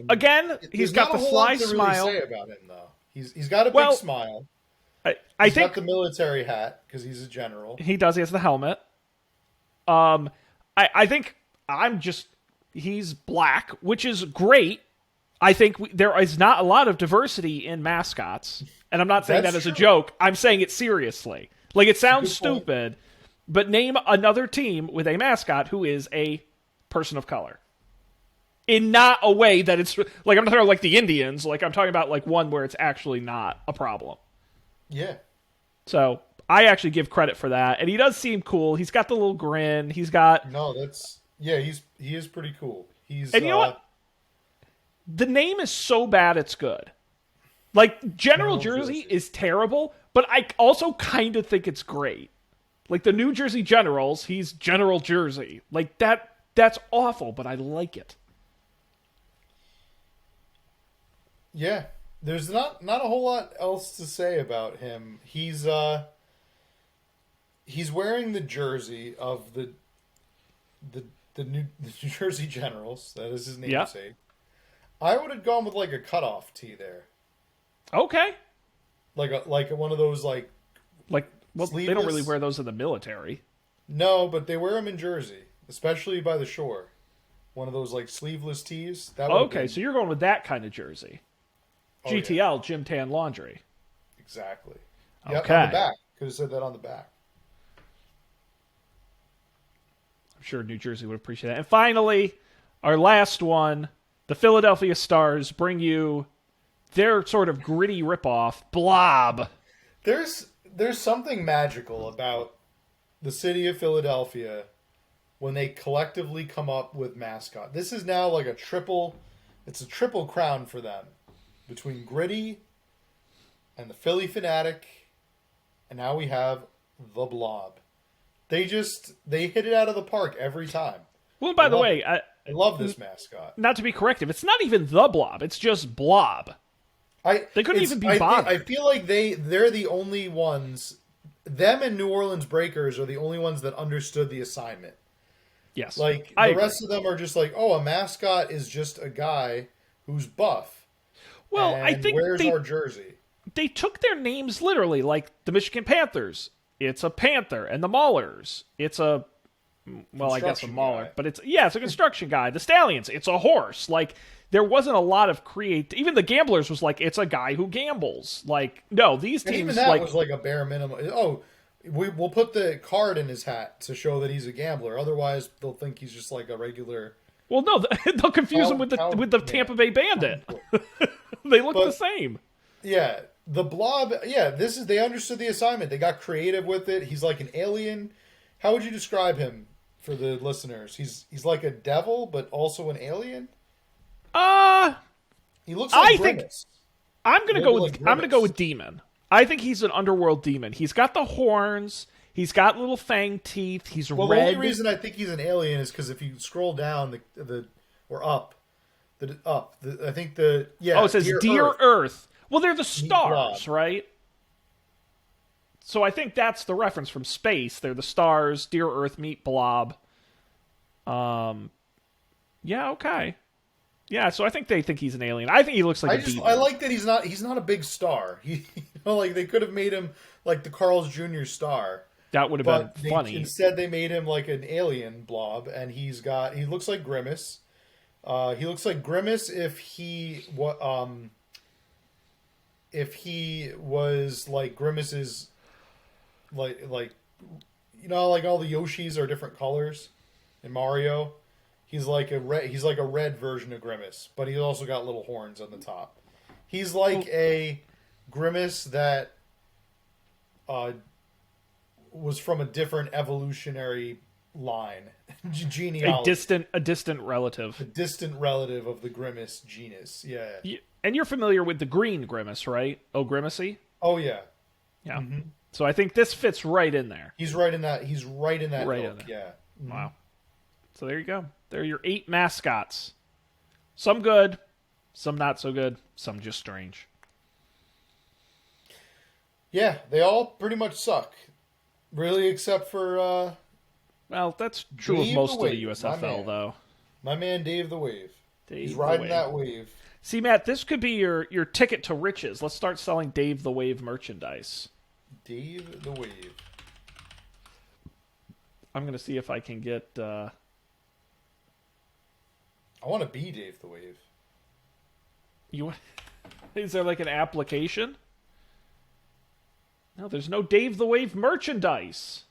Again, he's got the sly smile. Really say about him though. He's got a big smile. I He's think got the military hat because he's a general. he does. He has the helmet. I think he's black, which is great. I think there is not a lot of diversity in mascots, and I'm not saying That's that as a true. joke. I'm saying it seriously. Like it sounds Good point. stupid, but name another team with a mascot who is a person of color. In not a way that it's like I'm not talking about like the Indians. Like I'm talking about like one where it's actually not a problem. Yeah. So I actually give credit for that, and he does seem cool. He's got the little grin. He's got he is pretty cool. He's and you know what? The name is so bad it's good. Like General Jersey is terrible, but I also kind of think it's great. Like the New Jersey Generals, he's General Jersey. Like that's awful, but I like it. Yeah. There's not a whole lot else to say about him. He's wearing the jersey of the New Jersey Generals. That is his namesake. I would have gone with like a cutoff tee there. Okay. Like one of those like Well, they don't really wear those in the military. No, but they wear them in Jersey, especially by the shore. One of those like sleeveless tees. That would have Okay, been- so you're going with that kind of jersey. Oh, yeah. GTL, Gym Tan Laundry. Exactly. Yep, Okay. on the back. Could have said that on the back. sure New Jersey would appreciate that. And finally, our last one, the Philadelphia Stars bring you their sort of gritty ripoff, Blob. There's something magical about the city of Philadelphia when they collectively come up with mascot. This is now like it's a triple crown for them between Gritty and the Philly Fanatic, and now we have the Blob. They hit it out of the park every time. Well, by the way, I love this mascot. Not to be corrective, it's not even the Blob. It's just Blob. They couldn't even be bothered. I feel like they're the only ones. Them and New Orleans Breakers are the only ones that understood the assignment. Yes, like the rest of them are just like, oh, a mascot is just a guy who's buff. Well, I think where's our jersey? They took their names literally, like the Michigan Panthers. It's a panther, and the Maulers. It's a I guess a Mauler, but it's a construction guy. The Stallions. It's a horse. Like there wasn't a lot of even the Gamblers was like it's a guy who gambles. Like no, these teams even that was like a bare minimum. Oh. We'll put the card in his hat to show that he's a gambler. Otherwise, they'll think he's just like a regular. Well, no, they'll confuse him with the Tampa Bay Bandit. They look the same. Yeah, the Blob. Yeah, they understood the assignment. They got creative with it. He's like an alien. How would you describe him for the listeners? He's like a devil, but also an alien. He looks like Grimace. I'm gonna go with demon. I think he's an underworld demon. He's got the horns. He's got little fang teeth. He's red. The only reason I think he's an alien is because if you scroll down I think it says Dear Earth. Well, they're the stars, right? So I think that's the reference from space. They're the stars. Dear Earth meet Blob. Yeah, okay. Yeah, so I think they think he's an alien. I think he looks like a demon. I like that he's not a big star. Like they could have made him like the Carl's Jr. star. That would have been funny. Instead, they made him like an alien blob, and he looks like Grimace. He looks like Grimace if he was like Grimace's like like all the Yoshis are different colors in Mario. He's like a red version of Grimace, but he's also got little horns on the top. He's like a Grimace that was from a different evolutionary line, genealogy. A distant relative. A distant relative of the Grimace genus. Yeah. And you're familiar with the green Grimace, right? Oh, Grimacy? Oh yeah. Yeah. Mm-hmm. So I think this fits right in there. He's right in that ilk, yeah. Mm-hmm. Wow. So there you go. There are your 8 mascots. Some good, some not so good, some just strange. Yeah, they all pretty much suck. Really, except for... well, that's true of most of the USFL, though. My man Dave the Wave. He's riding that wave. See, Matt, this could be your ticket to riches. Let's start selling Dave the Wave merchandise. Dave the Wave. I'm going to see if I can get... I want to be Dave the Wave. Is there like an application? No, there's no Dave the Wave merchandise.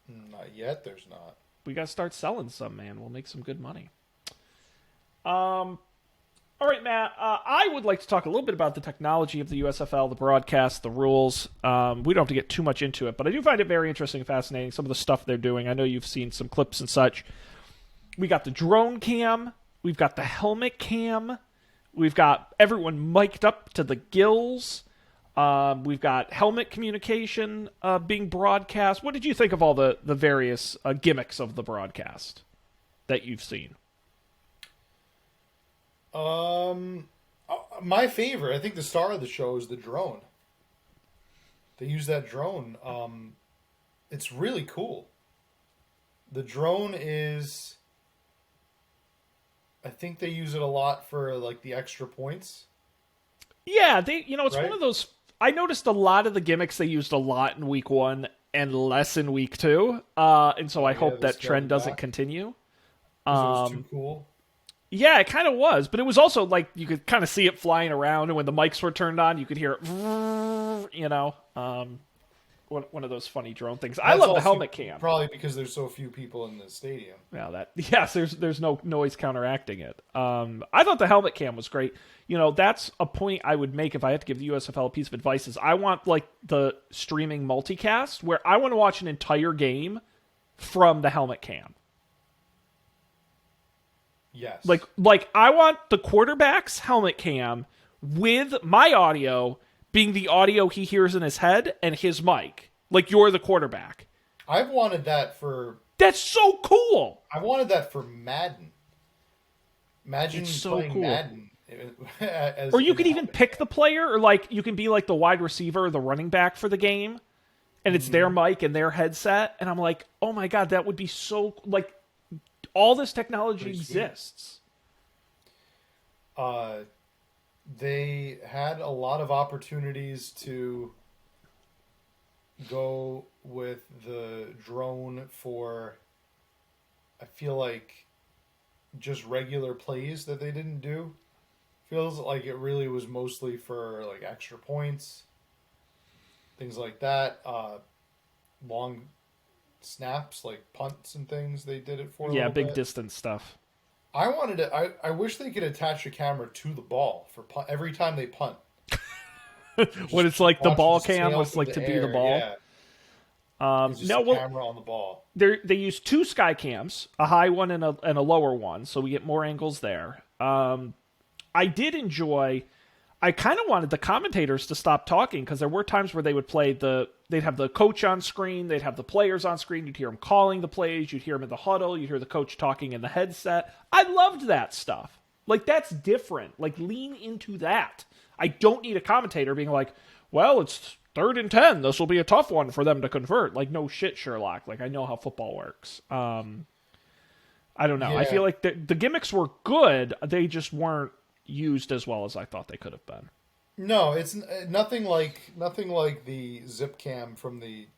Not yet, there's not. We got to start selling some, man. We'll make some good money. All right, Matt. I would like to talk a little bit about the technology of the USFL, the broadcast, the rules. We don't have to get too much into it, but I do find it very interesting and fascinating, some of the stuff they're doing. I know you've seen some clips and such. We got the drone cam. We've got the helmet cam. We've got everyone mic'd up to the gills. We've got helmet communication being broadcast. What did you think of all the various gimmicks of the broadcast that you've seen? My favorite, I think the star of the show is the drone. They use that drone. It's really cool. The drone is... I think they use it a lot for like the extra points. Yeah, it's right? One of those. I noticed a lot of the gimmicks they used a lot in week 1 and less in week 2. And so I hope that trend doesn't continue. It was too cool. Yeah, it kind of was, but it was also like you could kind of see it flying around, and when the mics were turned on, you could hear it. one of those funny drone things. I That's love the also helmet cam. Probably because there's so few people in the stadium. Yeah, yes, there's no noise counteracting it. I thought the helmet cam was great. That's a point I would make if I had to give the USFL a piece of advice. Is I want like the streaming multicast where I want to watch an entire game from the helmet cam. Yes. Like I want the quarterback's helmet cam with my audio being the audio he hears in his head and his mic. Like you're the quarterback. I've wanted that for... That's so cool. I wanted that for Madden. Imagine playing cool. Madden. Or you could even pick the player, or like you can be like the wide receiver or the running back for the game, and it's their mic and their headset. And I'm like, oh my God, that would be so... Like, all this technology exists. They had a lot of opportunities to go with the drone for, I feel like, just regular plays that they didn't do. Feels like it really was mostly for like extra points, things like that. Long snaps, like punts and things, they did it for. Yeah, big distance stuff. I wanted to. I wish they could attach a camera to the ball for every time they punt. When it's like the ball cam was like to be the ball. Yeah. Camera on the ball. They use two sky cams, a high one and a lower one, so we get more angles there. I did enjoy. I kind of wanted the commentators to stop talking because there were times where they would play they'd have the coach on screen, they'd have the players on screen, you'd hear them calling the plays, you'd hear them in the huddle, you'd hear the coach talking in the headset. I loved that stuff. Like, that's different. Like, lean into that. I don't need a commentator being like, well, it's 3rd and 10. This will be a tough one for them to convert. Like, no shit, Sherlock. Like, I know how football works. I don't know. Yeah. I feel like the gimmicks were good. They just weren't used as well as I thought they could have been. No, it's nothing like the zip cam from the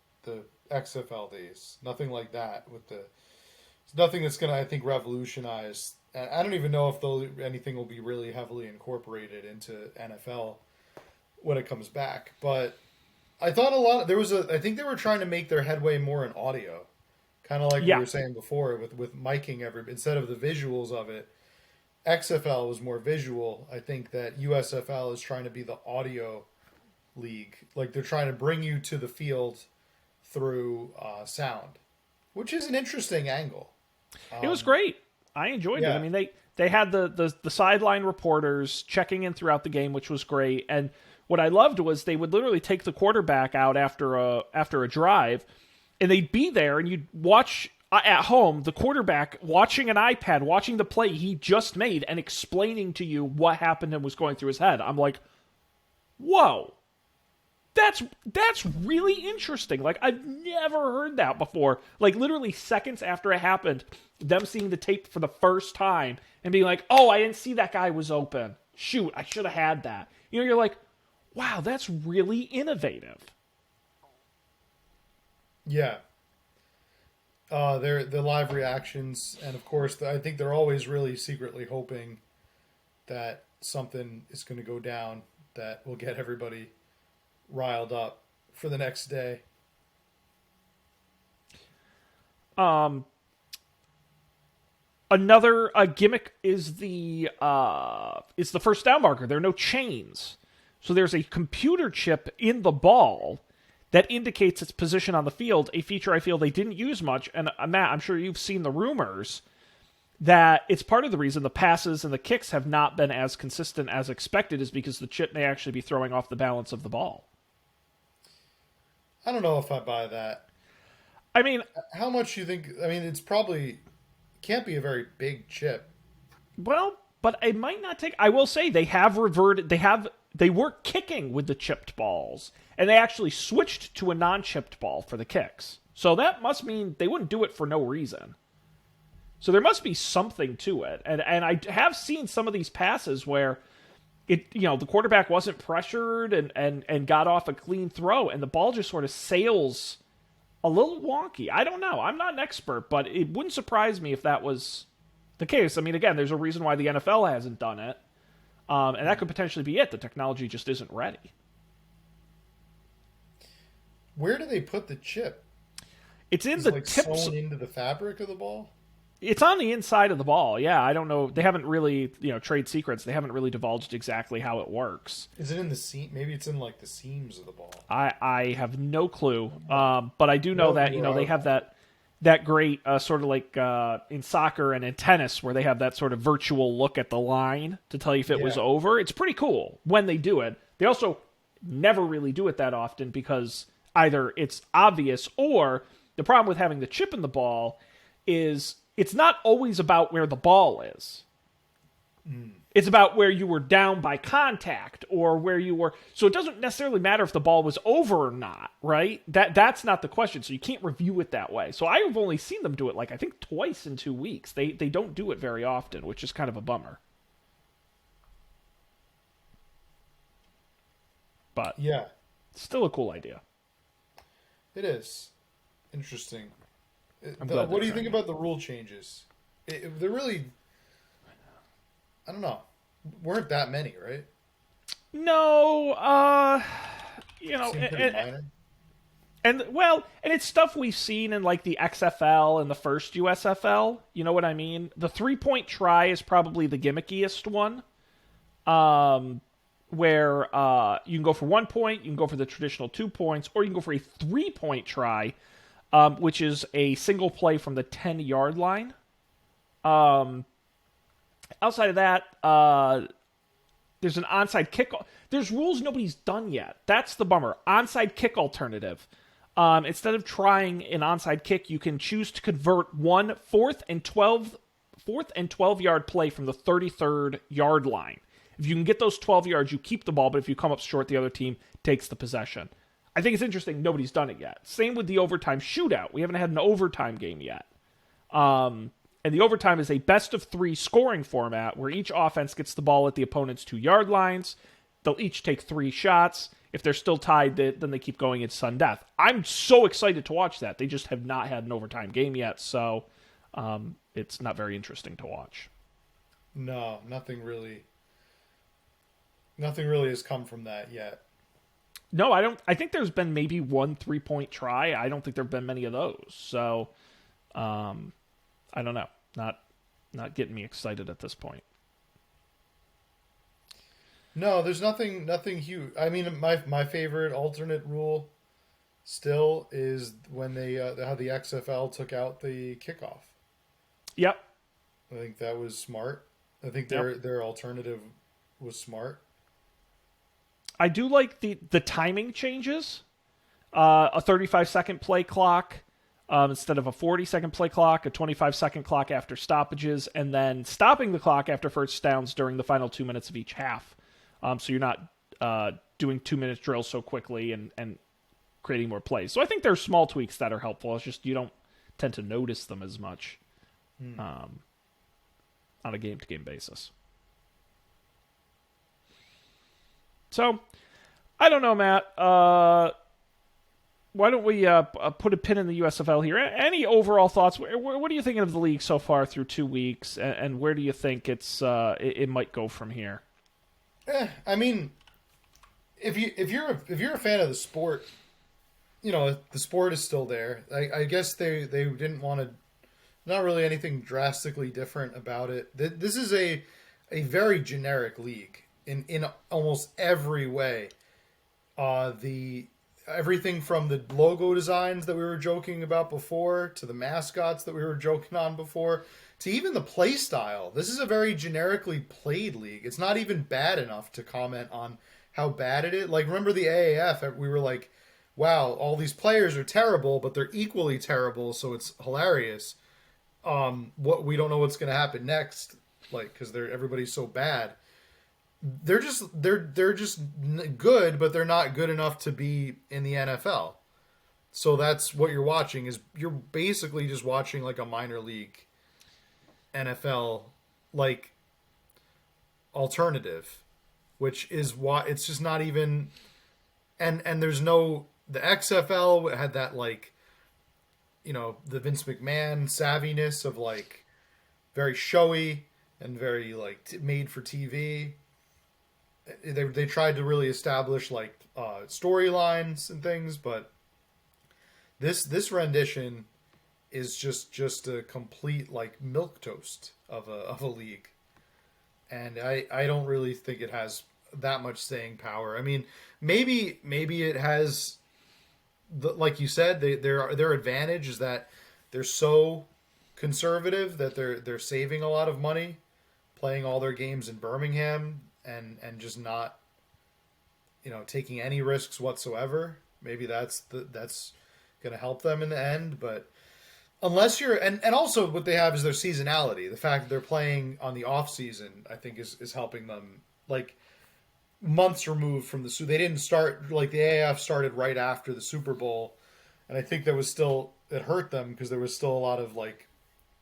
XFL days. Nothing like that. It's nothing that's going to, I think, revolutionize. And I don't even know if anything will be really heavily incorporated into NFL when it comes back. But I thought I think they were trying to make their headway more in audio, kind of like we were saying before with miking instead of the visuals of it. XFL was more visual. I think that USFL is trying to be the audio league. Like, they're trying to bring you to the field through sound, which is an interesting angle. It was great. I enjoyed it. I mean, they had the sideline reporters checking in throughout the game, which was great. And what I loved was they would literally take the quarterback out after a drive, and they'd be there, and you'd watch at home the quarterback watching an iPad, watching the play he just made, and explaining to you what happened and was going through his head. I'm like, whoa. That's really interesting. Like, I've never heard that before. Like, literally seconds after it happened, them seeing the tape for the first time and being like, oh, I didn't see that guy was open. Shoot, I should have had that. You're like, wow, that's really innovative. Yeah. The live reactions, and of course, I think they're always really secretly hoping that something is going to go down that will get everybody riled up for the next day. Another gimmick is the first down marker. There are no chains, so there's a computer chip in the ball that indicates its position on the field. A feature I feel they didn't use much, and Matt, I'm sure you've seen the rumors that it's part of the reason the passes and the kicks have not been as consistent as expected is because the chip may actually be throwing off the balance of the ball. I don't know if I buy that. I mean, how much do you think? I mean, it's probably can't be a very big chip. Well, but it might not take. I will say they have reverted. They were kicking with the chipped balls, and they actually switched to a non-chipped ball for the kicks. So that must mean they wouldn't do it for no reason. So there must be something to it. And I have seen some of these passes where the quarterback wasn't pressured and got off a clean throw, and the ball just sort of sails a little wonky. I don't know. I'm not an expert, but it wouldn't surprise me if that was the case. I mean, again, there's a reason why the NFL hasn't done it. And that could potentially be it. The technology just isn't ready. Where do they put the chip? It's in Is the it like tips. sewn into the fabric of the ball? It's on the inside of the ball. Yeah, I don't know. They haven't really, trade secrets. They haven't really divulged exactly how it works. Is it in the seam? Maybe it's in like the seams of the ball. I have no clue. But I do know Well, that you were they out. have that great sort of like in soccer and in tennis where they have that sort of virtual look at the line to tell you if it was Yeah. over. It's pretty cool when they do it. They also never really do it that often because either it's obvious or the problem with having the chip in the ball is it's not always about where the ball is. It's about where you were down by contact or where you were. So it doesn't necessarily matter if the ball was over or not, right? That's not the question. So you can't review it that way. So I've only seen them do it like I think twice in 2 weeks. They don't do it very often, which is kind of a bummer. But Yeah, still a cool idea. it is interesting. I'm glad What they're do you think trying. about the rule changes? They're really, I don't know, weren't that many, right? No, you know, Seemed pretty minor. and well, and it's stuff we've seen in like the XFL and the first USFL. You know what I mean? The 3-point try is probably the gimmickiest one. Where you can go for 1 point, you can go for the traditional 2 points, or you can go for a 3-point try, which is a single play from the 10-yard line. Outside of that, there's an onside kick. There's rules nobody's done yet. That's the bummer. Onside kick alternative. Instead of trying an onside kick, you can choose to convert one fourth and 12-yard play from the 33rd yard line. If you can get those 12 yards, you keep the ball, but if you come up short, the other team takes the possession. I think it's interesting nobody's done it yet. Same with the overtime shootout. We haven't had an overtime game yet. And the overtime is a best-of-3 scoring format where each offense gets the ball at the opponent's 2-yard lines. They'll each take 3 shots. If they're still tied, then they keep going into sudden death. I'm so excited to watch that. They just have not had an overtime game yet, so it's not very interesting to watch. No, nothing really has come from that yet. No, I don't. I think there's been maybe one 3-point try. I don't think there've been many of those. So, I don't know. Not getting me excited at this point. No, there's nothing huge. I mean, my favorite alternate rule still is when they how the XFL took out the kickoff. Yep. I think that was smart. I think Yep. their alternative was smart. I do like the timing changes. A 35-second play clock instead of a 40-second play clock, a 25-second clock after stoppages, and then stopping the clock after first downs during the final 2 minutes of each half. So you're not doing 2-minute drills so quickly and creating more plays. So I think there's small tweaks that are helpful. It's just you don't tend to notice them as much on a game-to-game basis. So, I don't know, Matt. Why don't we put a pin in the USFL here? Any overall thoughts? What are you thinking of the league so far through 2 weeks, and where do you think it might go from here? I mean, if you're a fan of the sport, you know the sport is still there. I guess they didn't want to. Not really anything drastically different about it. This is a very generic league in almost every way. The everything from the logo designs that we were joking about before to the mascots that we were joking on before to even the play style. This is a very generically played league. It's not even bad enough to comment on how bad it is. Like, remember the AAF? We were like, wow, all these players are terrible, but they're equally terrible, so it's hilarious. What we don't know what's going to happen next, like, because everybody's so bad. They're just good, but they're not good enough to be in the NFL. So that's what you're watching. Is you're basically just watching like a minor league NFL like alternative, which is why it's just not even. And there's no the XFL had that like, you know, the Vince McMahon savviness of like very showy and very like made for TV. They tried to really establish like storylines and things, but This rendition is just a complete like milk toast of a league, and I don't really think it has that much staying power. I mean, maybe it has, like you said, their advantage is that they're so conservative that they're saving a lot of money playing all their games in Birmingham and just not taking any risks whatsoever. Maybe that's going to help them in the end, but unless you're and also what they have is their seasonality. The fact that they're playing on the off season, I think, is helping them. Like months removed from the they didn't start like the AAF started right after the Super Bowl, and I think it hurt them because there was still a lot of like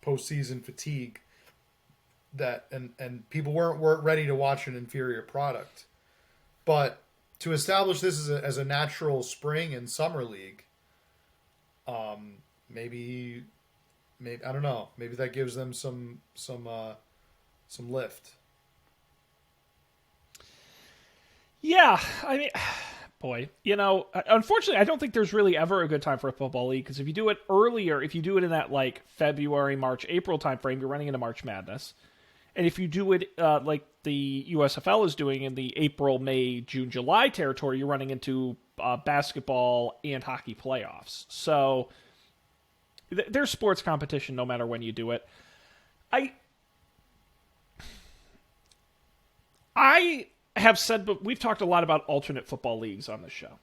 postseason fatigue that and people weren't ready to watch an inferior product. But to establish this as a natural spring and summer league, maybe I don't know. Maybe that gives them some lift. Yeah, I mean, boy, unfortunately, I don't think there's really ever a good time for a football league because if you do it earlier, if you do it in that like February, March, April timeframe, you're running into March Madness. And if you do it like the USFL is doing in the April, May, June, July territory, you're running into basketball and hockey playoffs. So there's sports competition no matter when you do it. I have said, but we've talked a lot about alternate football leagues on this show.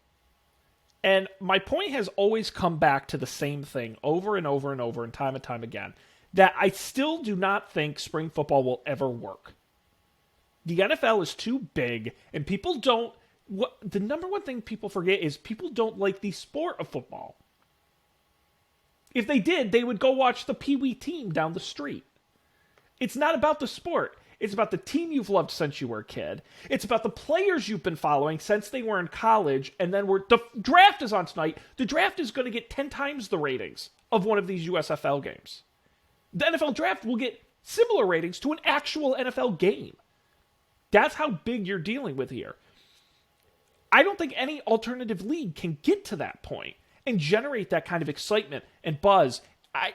And my point has always come back to the same thing over and over and over and time again. That I still do not think spring football will ever work. The NFL is too big, and people don't... the number one thing people forget is people don't like the sport of football. If they did, they would go watch the Pee Wee team down the street. It's not about the sport. It's about the team you've loved since you were a kid. It's about the players you've been following since they were in college, and then the draft is on tonight. The draft is going to get 10 times the ratings of one of these USFL games. The NFL draft will get similar ratings to an actual NFL game. That's how big you're dealing with here. I don't think any alternative league can get to that point and generate that kind of excitement and buzz.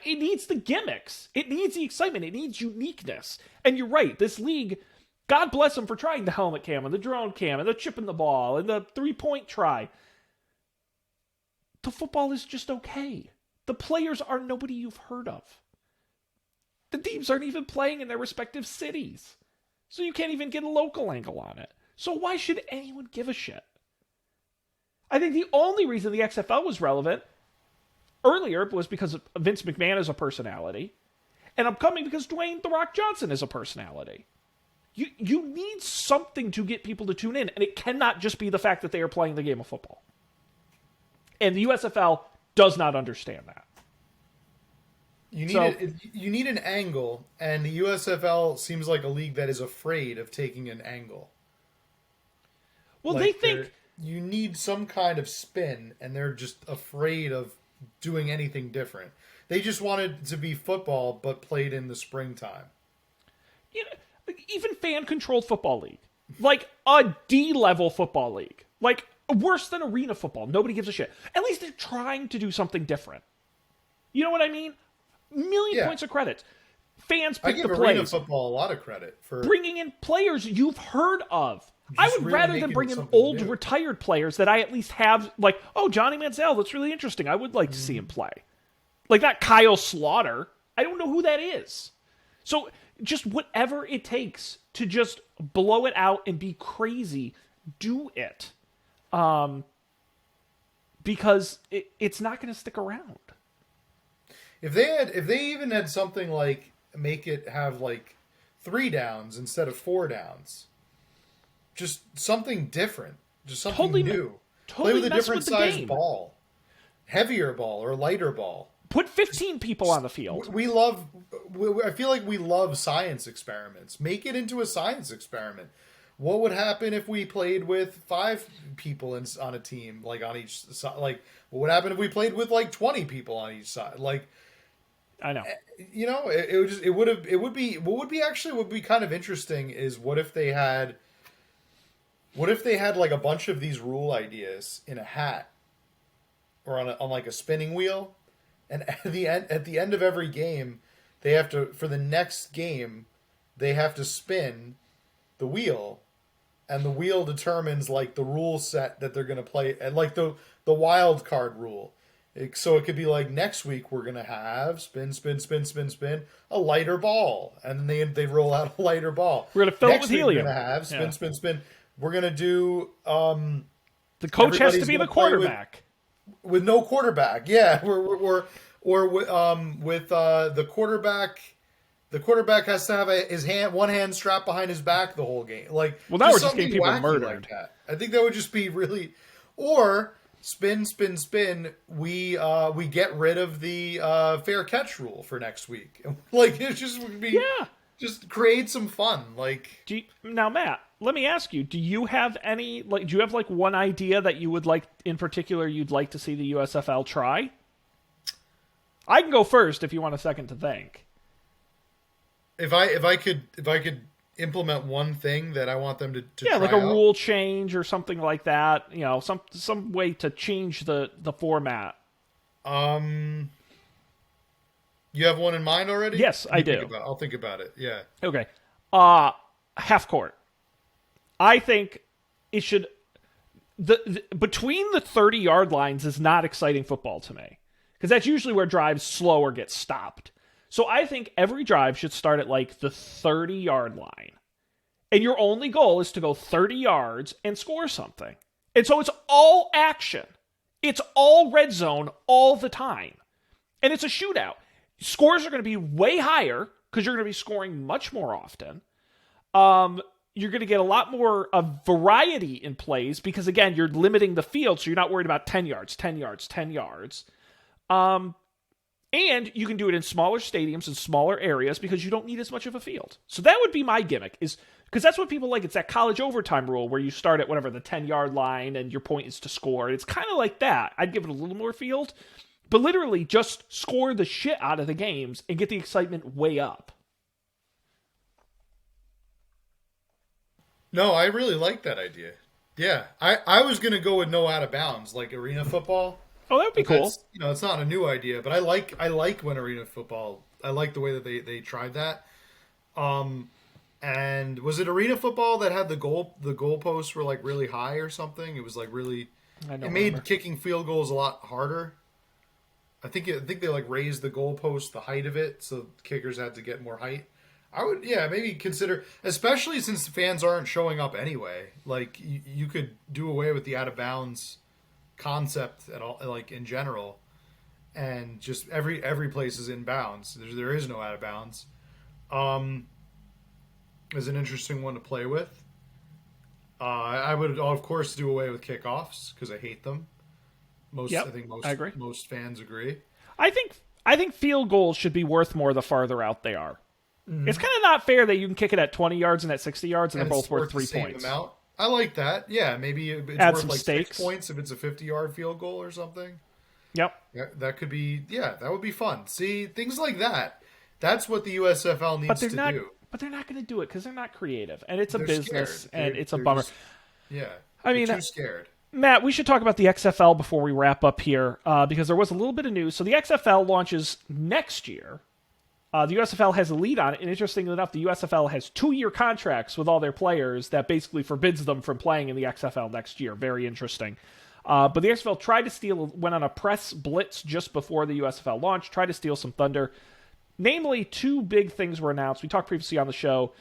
It needs the gimmicks. It needs the excitement. It needs uniqueness. And you're right, this league, God bless them for trying the helmet cam and the drone cam and the chip in the ball and the 3-point try. The football is just okay. The players are nobody you've heard of. The teams aren't even playing in their respective cities. So you can't even get a local angle on it. So why should anyone give a shit? I think the only reason the XFL was relevant earlier was because Vince McMahon is a personality. And upcoming because Dwayne "The Rock" Johnson is a personality. You need something to get people to tune in. And it cannot just be the fact that they are playing the game of football. And the USFL does not understand that. You need an angle, and the USFL seems like a league that is afraid of taking an angle. Well, they think you need some kind of spin, and they're just afraid of doing anything different. They just wanted to be football, but played in the springtime. Even fan-controlled football league, like a D-level football league, like worse than arena football. Nobody gives a shit. At least they're trying to do something different. You know what I mean? Million points of credit. Fans pick the plays. I give arena football a lot of credit for bringing in players you've heard of. I would really rather than bring in old retired players that I at least have, like, oh, Johnny Manziel, that's really interesting. I would like to see him play. Like not Kyle Slaughter. I don't know who that is. So just whatever it takes to just blow it out and be crazy, do it. Because it's not going to stick around. If they even had something like make it have like 3 downs instead of 4 downs, just something different, just something new. Play with a different size ball, heavier ball or lighter ball. Put 15 people on the field. I feel like we love science experiments. Make it into a science experiment. What would happen if we played with 5 people on a team, like on each side? Like, what would happen if we played with like 20 people on each side? Like, I know. What would be kind of interesting is what if they had like a bunch of these rule ideas in a hat, or on like a spinning wheel, and at the end of every game, they have to for the next game, they have to spin the wheel, and the wheel determines like the rule set that they're going to play, and like the wild card rule. So it could be like next week we're gonna have spin, spin, spin, spin, spin a lighter ball, and then they roll out a lighter ball. We're gonna fill next it with week helium. We're gonna have spin, Yeah. spin, spin. We're gonna do The coach has to everybody's be the gonna play quarterback. with no quarterback. Yeah, or with the quarterback. The quarterback has to have his one hand strapped behind his back the whole game. Like, Well, now we're just something getting people wacky murdered. like that. I think that would just be really, or spin, spin, spin. We get rid of the fair catch rule for next week. Like, it just would be just create some fun. Like, Now, Matt, let me ask you: do you have any do you have like one idea that you would like in particular you'd like to see the USFL try? I can go first if you want a second to think. if I could implement one thing that I want them to Yeah, try like a out, rule change or something like that. You know, some way to change the format. You have one in mind already? Yes, I do. I'll think about it. Yeah. Okay. Half court. I think it should the between the 30-yard lines is not exciting football to me, because that's usually where drives slow or get stopped. So I think every drive should start at like the 30-yard line. And your only goal is to go 30 yards and score something. And so it's all action. It's all red zone all the time. And it's a shootout. Scores are going to be way higher because you're going to be scoring much more often. You're going to get a lot more variety in plays because, again, you're limiting the field, so you're not worried about 10 yards, 10 yards, 10 yards. And you can do it in smaller stadiums and smaller areas because you don't need as much of a field. So that would be my gimmick, is because that's what people like. It's that college overtime rule where you start at whatever the 10-yard line and your point is to score. It's kind of like that. I'd give it a little more field, but literally just score the shit out of the games and get the excitement way up. No, I really like that idea. Yeah, I was gonna go with no out of bounds, like arena football. Oh, that would be cool. It's not a new idea, but I like when arena football. I like the way that they tried that. And was it arena football that had the goalposts were like really high or something? It was like really. It made kicking field goals a lot harder. I think they like raised the goalpost, the height of it, so kickers had to get more height. I would, maybe consider, especially since the fans aren't showing up anyway. Like you could do away with the out of bounds concept at all, like in general, and just every place is in bounds. There is no out of bounds. Is an interesting one to play with. I would of course do away with kickoffs because I hate them. I think I agree. Most fans agree. I think field goals should be worth more the farther out they are. Mm-hmm. It's kind of not fair that you can kick it at 20 yards and at 60 yards and they're both worth 3 points. Amount. I like that. Yeah, maybe it's Add worth some like stakes. 6 points if it's a 50-yard field goal or something. Yep. Yeah, that could be. Yeah, that would be fun. See, things like that. That's what the USFL needs to do. But they're not going to do it because they're not creative, and it's a They're business, scared. and it's a bummer. I mean, too scared. Matt, we should talk about the XFL before we wrap up here, because there was a little bit of news. So the XFL launches next year. The USFL has a lead on it, and interestingly enough, the USFL has 2-year contracts with all their players that basically forbids them from playing in the XFL next year. Very interesting. But the XFL went on a press blitz just before the USFL launch, tried to steal some thunder. Namely, 2 big things were announced. We talked previously on the show.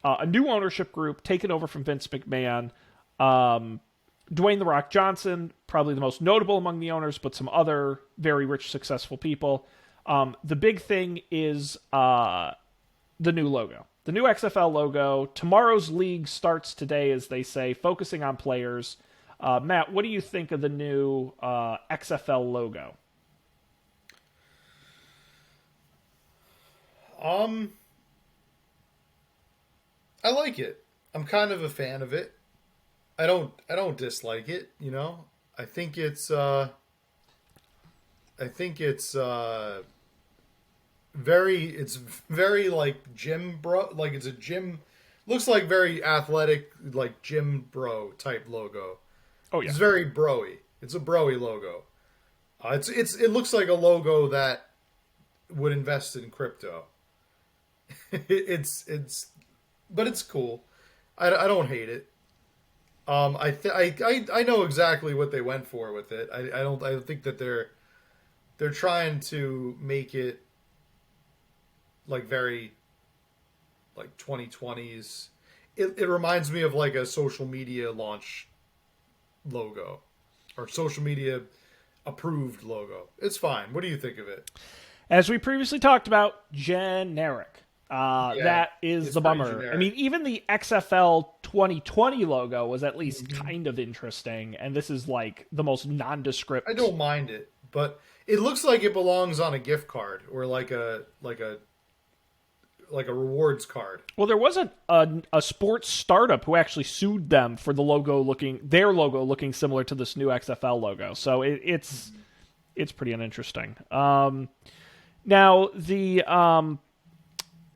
A new ownership group taken over from Vince McMahon. Dwayne "The Rock" Johnson, probably the most notable among the owners, but some other very rich, successful people. The big thing is the new logo. The new XFL logo. Tomorrow's league starts today, as they say, focusing on players. Matt, what do you think of the new XFL logo? I like it. I'm kind of a fan of it. I don't dislike it, you know. I think it's very like gym bro, like it's a gym, looks like very athletic, like gym bro type logo. Oh yeah. It's very broy. It's a broy logo. It looks like a logo that would invest in crypto. But it's cool. I don't hate it. I know exactly what they went for with it. I don't think that they're trying to make it like very like 2020s. It reminds me of like a social media launch logo or social media approved logo. It's fine. What do you think of it? As we previously talked about, generic. Yeah, That is it's the pretty bummer. generic. I mean, even the XFL 2020 logo was at least kind of interesting, and this is like the most nondescript. I don't mind it, but it looks like it belongs on a gift card or like a rewards card. Well, there was a sports startup who actually sued them for their logo looking similar to this new XFL logo. So it's pretty uninteresting. Now the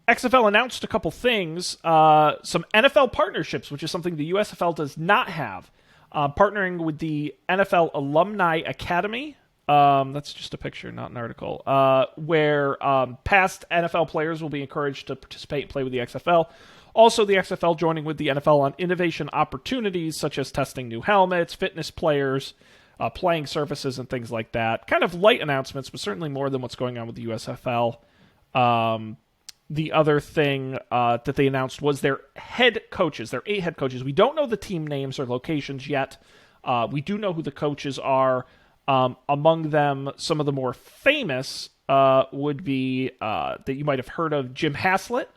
XFL announced a couple things, some NFL partnerships, which is something the USFL does not have. Partnering with the NFL Alumni Academy. That's just a picture, not an article. Where past NFL players will be encouraged to participate and play with the XFL. Also, the XFL joining with the NFL on innovation opportunities such as testing new helmets, fitness players, playing surfaces, and things like that. Kind of light announcements, but certainly more than what's going on with the USFL. The other thing that they announced was their head coaches, their 8 head coaches. We don't know the team names or locations yet. We do know who the coaches are. Among them, some of the more famous would be that you might have heard of Jim Haslett,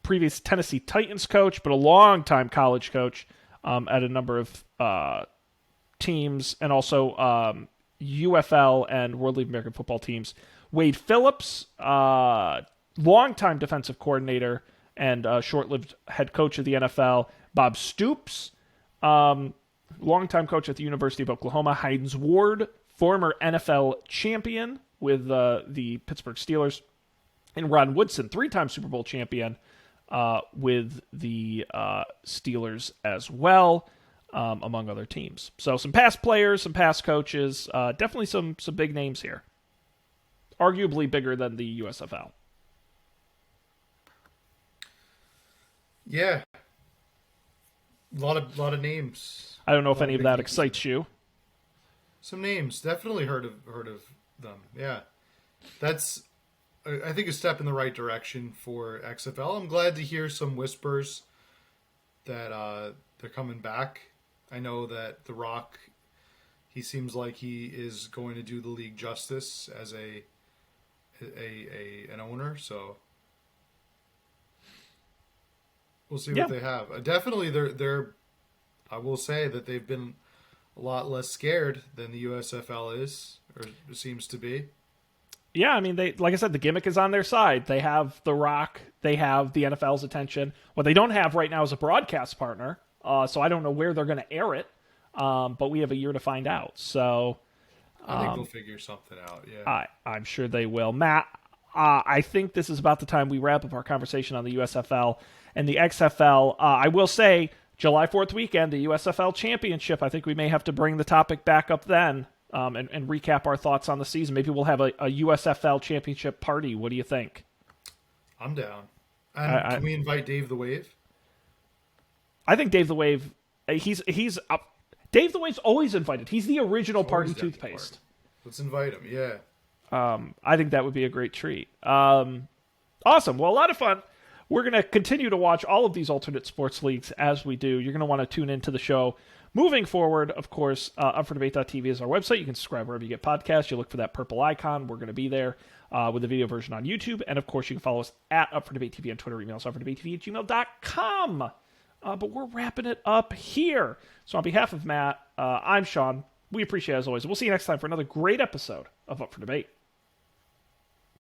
previous Tennessee Titans coach, but a long-time college coach at a number of teams, and also UFL and World League American Football teams. Wade Phillips, longtime defensive coordinator and short-lived head coach of the NFL. Bob Stoops, longtime coach at the University of Oklahoma. Hines Ward, former NFL champion with the Pittsburgh Steelers. And Ron Woodson, 3-time Super Bowl champion with the Steelers as well, among other teams. So some past players, some past coaches, definitely some big names here. Arguably bigger than the USFL. Yeah, a lot of names. I don't know if A lot any of big that names. excites you. Some names, definitely heard of them. Yeah, that's I think a step in the right direction for XFL. I'm glad to hear some whispers that they're coming back. I know that The Rock, he seems like he is going to do the league justice as an owner. So we'll see what they have. Definitely, they're. I will say that they've been a lot less scared than the USFL is, or seems to be. Yeah, I mean, like I said, the gimmick is on their side. They have The Rock. They have the NFL's attention. What they don't have right now is a broadcast partner. So I don't know where they're going to air it. But we have a year to find out. So I think they'll figure something out. Yeah, I'm sure they will. Matt, I think this is about the time we wrap up our conversation on the USFL and the XFL. I will say, July 4th weekend, the USFL Championship. I think we may have to bring the topic back up then and recap our thoughts on the season. Maybe we'll have a USFL Championship party. What do you think? I'm down. And can we invite Dave the Wave? I think Dave the Wave, he's up. Dave the Wave's always invited. He's the original party Always down to toothpaste. party. Let's invite him. Yeah. I think that would be a great treat. Awesome. Well, a lot of fun. We're going to continue to watch all of these alternate sports leagues as we do. You're going to want to tune into the show. Moving forward, of course, UpForDebate.tv is our website. You can subscribe wherever you get podcasts. You look for that purple icon. We're going to be there with the video version on YouTube. And, of course, you can follow us at UpForDebateTV on Twitter. Email us UpForDebateTV@gmail.com. But we're wrapping it up here. So on behalf of Matt, I'm Sean. We appreciate it as always. We'll see you next time for another great episode of Up for Debate.